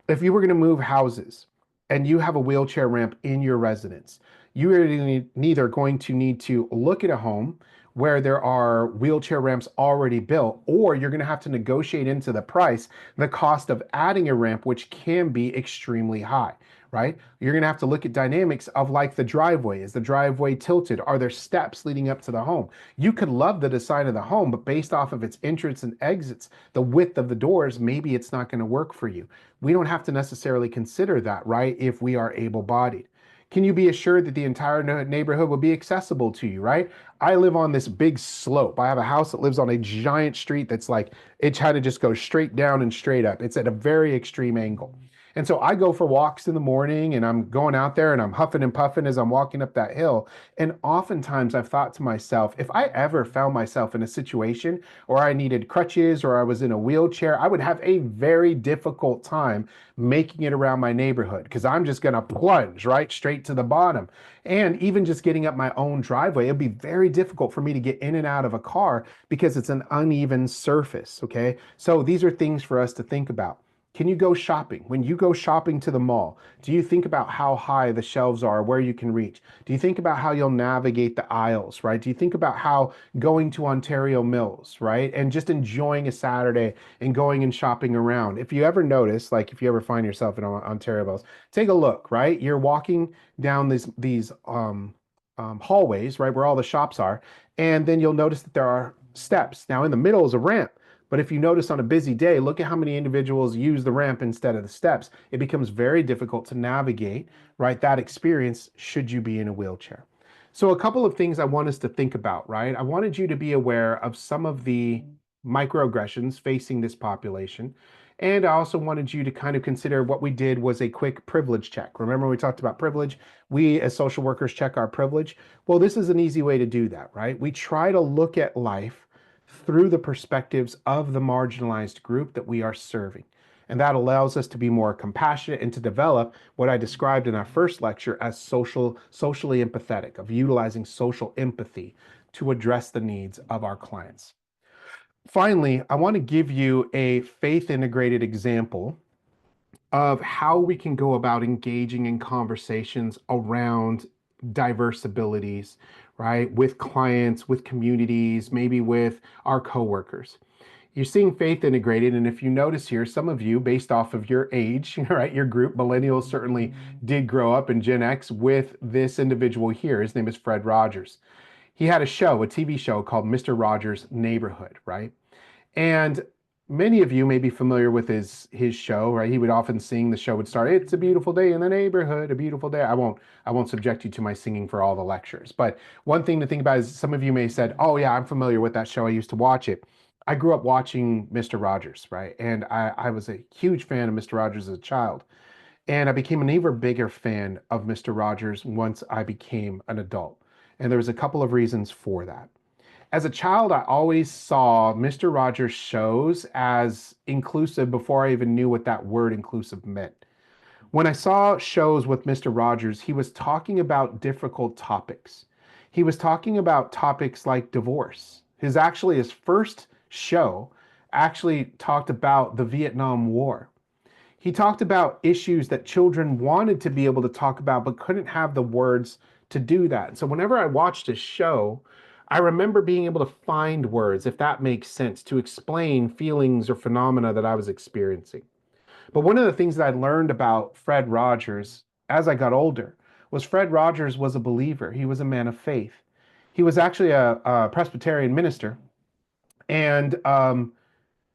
If you were going to move houses and you have a wheelchair ramp in your residence, you are neither going to need to look at a home where there are wheelchair ramps already built, or you're going to have to negotiate into the price the cost of adding a ramp, which can be extremely high, right? You're going to have to look at dynamics of like the driveway. Is the driveway tilted? Are there steps leading up to the home? You could love the design of the home, but based off of its entrance and exits, the width of the doors, maybe it's not going to work for you. We don't have to necessarily consider that, right? If we are able-bodied. Can you be assured that the entire neighborhood will be accessible to you, right? I live on this big slope. I have a house that lives on a giant street that's like, it kind of just goes straight down and straight up. It's at a very extreme angle. And so I go for walks in the morning and I'm going out there and I'm huffing and puffing as I'm walking up that hill. And oftentimes I've thought to myself, if I ever found myself in a situation where I needed crutches or I was in a wheelchair, I would have a very difficult time making it around my neighborhood because I'm just going to plunge right straight to the bottom. And even just getting up my own driveway, it'd be very difficult for me to get in and out of a car because it's an uneven surface. Okay. So these are things for us to think about. Can you go shopping? When you go shopping to the mall, do you think about how high the shelves are, where you can reach? Do you think about how you'll navigate the aisles, right? Do you think about how going to Ontario Mills, right? And just enjoying a Saturday and going and shopping around. If you ever notice, like if you ever find yourself in Ontario Mills, take a look, right? You're walking down these hallways, right, where all the shops are, and then you'll notice that there are steps. Now in the middle is a ramp. But if you notice on a busy day, look at how many individuals use the ramp instead of the steps. It becomes very difficult to navigate, right, that experience should you be in a wheelchair. So a couple of things I want us to think about, right? I wanted you to be aware of some of the microaggressions facing this population. And I also wanted you to kind of consider what we did was a quick privilege check. Remember we talked about privilege? We as social workers check our privilege. Well, this is an easy way to do that, right? We try to look at life through the perspectives of the marginalized group that we are serving. And that allows us to be more compassionate and to develop what I described in our first lecture as socially empathetic, of utilizing social empathy to address the needs of our clients. Finally, I want to give you a faith-integrated example of how we can go about engaging in conversations around diverse abilities, right? With clients, with communities, maybe with our coworkers. You're seeing faith integrated, and if you notice here, some of you, based off of your age, right, your group, millennials certainly did grow up in Gen X with this individual here. His name is Fred Rogers. He had a show, a TV show called Mr. Rogers' Neighborhood, right? And many of you may be familiar with his show, right? He would often sing. The show would start, "It's a beautiful day in the neighborhood, a beautiful day." I won't subject you to my singing for all the lectures. But one thing to think about is some of you may have said, "Oh yeah, I'm familiar with that show. I used to watch it." I grew up watching Mr. Rogers, right? And I was a huge fan of Mr. Rogers as a child. And I became an even bigger fan of Mr. Rogers once I became an adult. And there was a couple of reasons for that. As a child, I always saw Mr. Rogers' shows as inclusive before I even knew what that word inclusive meant. When I saw shows with Mr. Rogers, he was talking about difficult topics. He was talking about topics like divorce. His first show actually talked about the Vietnam War. He talked about issues that children wanted to be able to talk about but couldn't have the words to do that. So whenever I watched his show, I remember being able to find words, if that makes sense, to explain feelings or phenomena that I was experiencing. But one of the things that I learned about Fred Rogers as I got older was Fred Rogers was a believer. He was a man of faith. He was actually a Presbyterian minister. And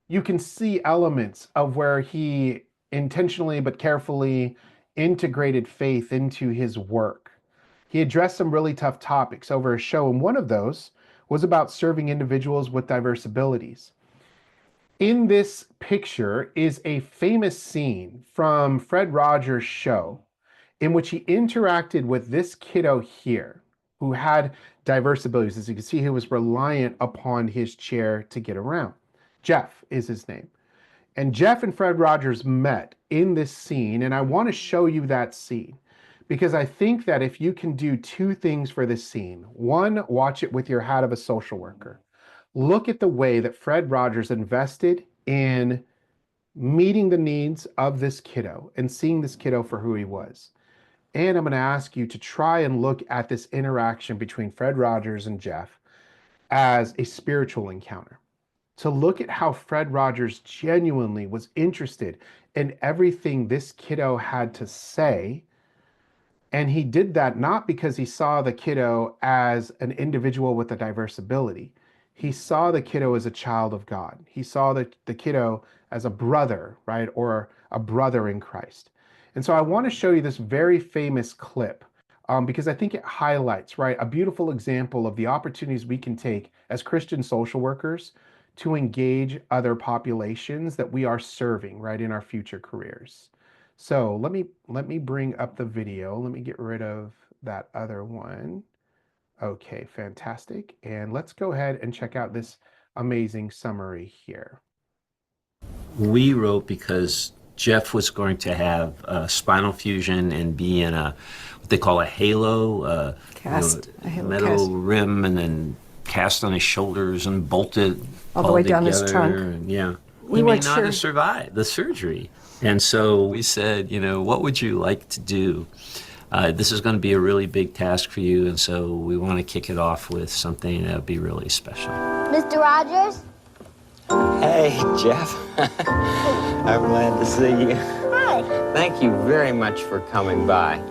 you can see elements of where he intentionally but carefully integrated faith into his work. He addressed some really tough topics over a show, and one of those was about serving individuals with diverse abilities. In this picture is a famous scene from Fred Rogers' show in which he interacted with this kiddo here who had diverse abilities. As you can see, he was reliant upon his chair to get around. Jeff is his name. And Jeff and Fred Rogers met in this scene, and I want to show you that scene because I think that if you can do two things for this scene, one, watch it with your hat of a social worker. Look at the way that Fred Rogers invested in meeting the needs of this kiddo and seeing this kiddo for who he was. And I'm going to ask you to try and look at this interaction between Fred Rogers and Jeff as a spiritual encounter. To look at how Fred Rogers genuinely was interested in everything this kiddo had to say. And he did that not because he saw the kiddo as an individual with a diverse ability. He saw the kiddo as a child of God. He saw the kiddo as a brother, right? Or a brother in Christ. And so I want to show you this very famous clip because I think it highlights, right, a beautiful example of the opportunities we can take as Christian social workers to engage other populations that we are serving, right, in our future careers. So let me bring up the video. Let me get rid of that other one. Okay, fantastic. And let's go ahead and check out this amazing summary here. We wrote because Jeff was going to have spinal fusion and be in what they call a halo, cast, a halo metal cast. rim, and then cast on his shoulders and bolted all the way down his together. trunk. And, yeah, We he may weren't not sure. have survived the surgery. And so we said, what would you like to do? This is going to be a really big task for you, and so we want to kick it off with something that would be really special. Mr. Rogers? Hey, Jeff. I'm glad to see you. Hi. Thank you very much for coming by.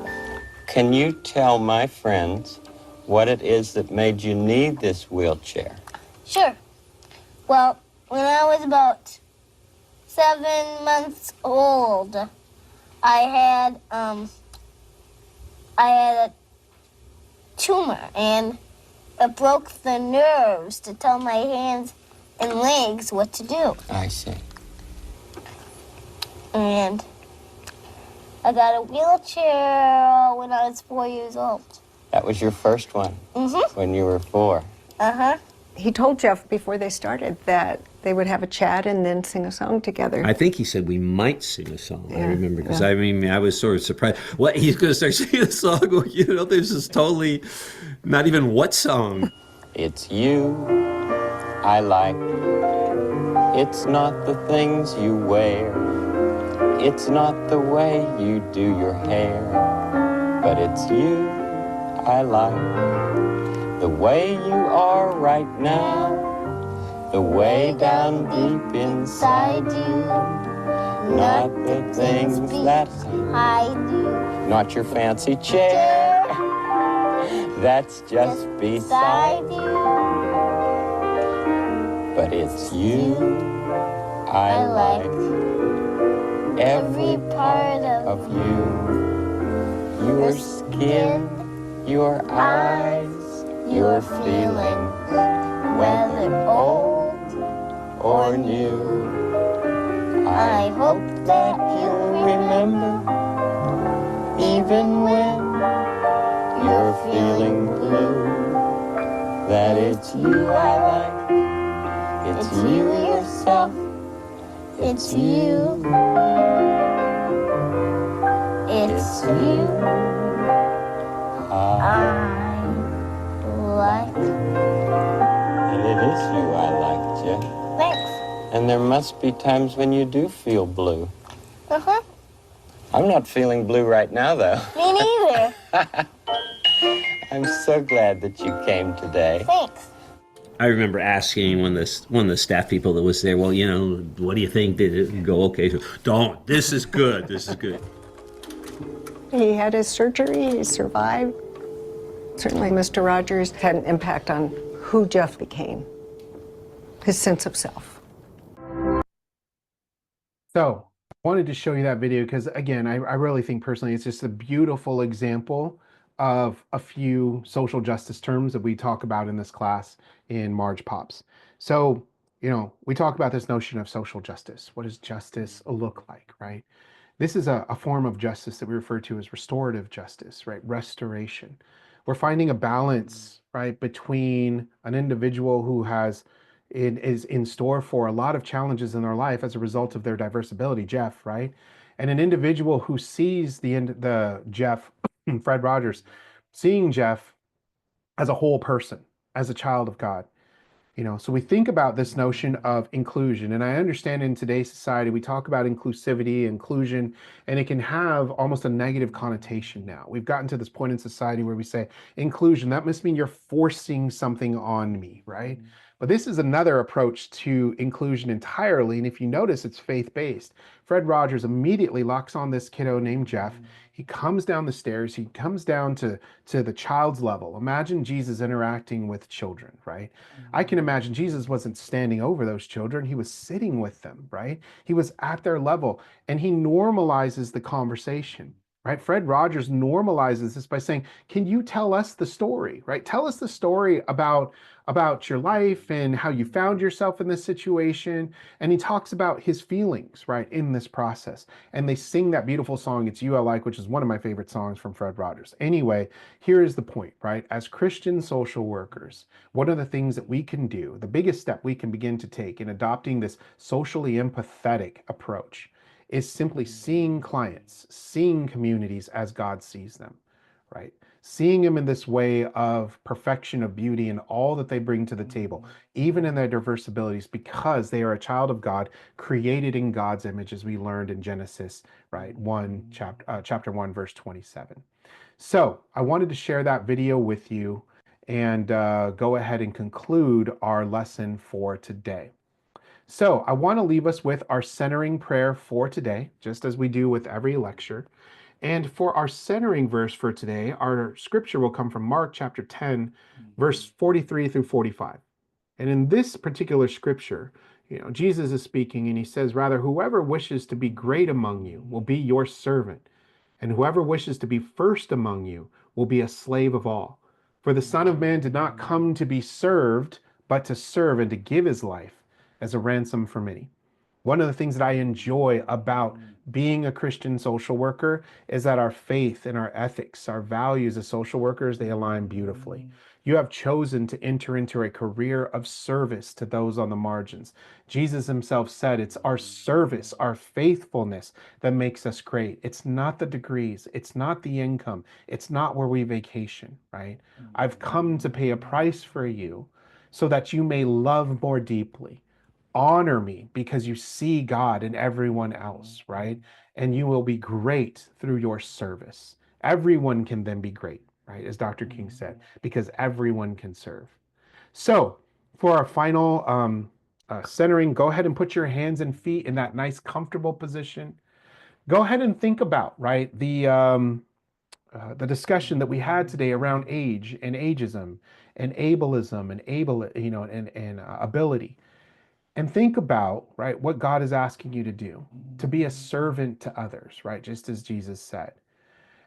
Can you tell my friends what it is that made you need this wheelchair? Sure. Well, when I was about 7 months old, I had a tumor, and it broke the nerves to tell my hands and legs what to do. I see. And I got a wheelchair when I was 4 years old. That was your first one when you were 4. Uh-huh. He told Jeff before they started that they would have a chat and then sing a song together. I think he said we might sing a song. I Yeah, remember because yeah. I was sort of surprised. What, he's going to start singing a song? Well, this is totally not even what song. It's you I like. It's not the things you wear. It's not the way you do your hair. But it's you I like. The way you are right now. the way down deep inside you. Not the things that hide you. not your fancy chair that's just beside you. But it's you I like, every part of you. Your skin, your eyes, your feelings, whether old or new. I hope that you'll remember, even when you're feeling blue, that it's you I like, it's you yourself, it's you, it's you I like. And it is you I like, Jeff. Thanks. And there must be times when you do feel blue. Uh-huh. I'm not feeling blue right now, though. Me neither. I'm so glad that you came today. Thanks. I remember asking one of the staff people that was there, well, you know, what do you think? Did it go okay? So, don't. This is good. This is good. He had his surgery, he survived. Certainly Mr. Rogers had an impact on who Jeff became, his sense of self. So I wanted to show you that video because, again, I really think personally it's just a beautiful example of a few social justice terms that we talk about in this class in Marge Pops. So, you know, we talk about this notion of social justice. What does justice look like, right? This is a form of justice that we refer to as restorative justice, right? Restoration. We're finding a balance, right, between an individual who is in store for a lot of challenges in their life as a result of their diverse ability, Jeff, right? And an individual who sees the Jeff, Fred Rogers, seeing Jeff as a whole person, as a child of God. You know, so we think about this notion of inclusion, and I understand in today's society we talk about inclusivity, inclusion, and it can have almost a negative connotation now. We've gotten to this point in society where we say inclusion, that must mean you're forcing something on me, right? But this is another approach to inclusion entirely, and if you notice, it's faith-based. Fred Rogers immediately locks on this kiddo named Jeff. He comes down the stairs, he comes down to the child's level. Imagine Jesus interacting with children, right? I can imagine Jesus wasn't standing over those children. He was sitting with them, right? He was at their level and he normalizes the conversation, right? Fred Rogers normalizes this by saying, can you tell us the story, right? Tell us the story about your life and how you found yourself in this situation. And he talks about his feelings, right, in this process. And they sing that beautiful song, It's You I Like, which is one of my favorite songs from Fred Rogers. Anyway, here is the point, right? As Christian social workers, one of the things that we can do, the biggest step we can begin to take in adopting this socially empathetic approach is simply seeing clients, seeing communities as God sees them, right? Seeing them in this way of perfection, of beauty, and all that they bring to the table, even in their diverse abilities, because they are a child of God, created in God's image, as we learned in Genesis, right? Chapter 1, verse 27. So I wanted to share that video with you and go ahead and conclude our lesson for today. So I want to leave us with our centering prayer for today, just as we do with every lecture. And for our centering verse for today, our scripture will come from Mark chapter 10, verse 43 through 45. And in this particular scripture, you know, Jesus is speaking and he says, rather, whoever wishes to be great among you will be your servant, and whoever wishes to be first among you will be a slave of all. For the Son of Man did not come to be served, but to serve and to give his life as a ransom for many. One of the things that I enjoy about being a Christian social worker is that our faith and our ethics, our values as social workers, they align beautifully. You have chosen to enter into a career of service to those on the margins. Jesus himself said it's our service, our faithfulness that makes us great. It's not the degrees, it's not the income, it's not where we vacation, right? I've come to pay a price for you so that you may love more deeply. Honor me because you see God in everyone else, right? And you will be great through your service. Everyone can then be great, right? As Dr. King said, because everyone can serve. So for our final centering, go ahead and put your hands and feet in that nice comfortable position. Go ahead and think about, right, the discussion that we had today around age and ageism and ableism and ability. And think about, right, what God is asking you to do, to be a servant to others, right, just as Jesus said.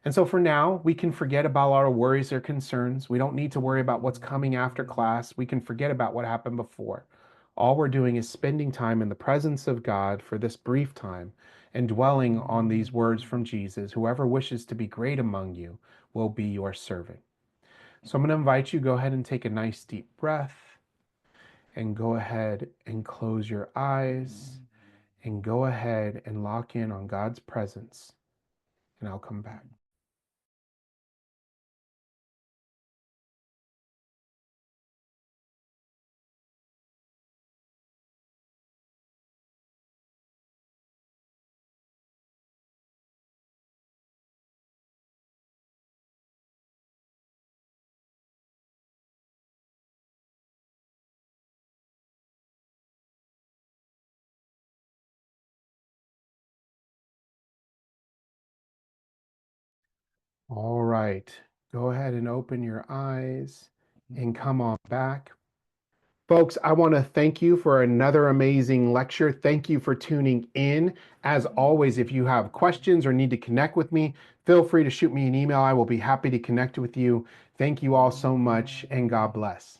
And so for now, we can forget about our worries or concerns. We don't need to worry about what's coming after class. We can forget about what happened before. All we're doing is spending time in the presence of God for this brief time and dwelling on these words from Jesus. Whoever wishes to be great among you will be your servant. So I'm going to invite you, go ahead and take a nice deep breath and go ahead and close your eyes and go ahead and lock in on God's presence. And I'll come back. All right, go ahead and open your eyes and come on back. Folks, I want to thank you for another amazing lecture. Thank you for tuning in. As always, if you have questions or need to connect with me, feel free to shoot me an email. I will be happy to connect with you. Thank you all so much, and God bless.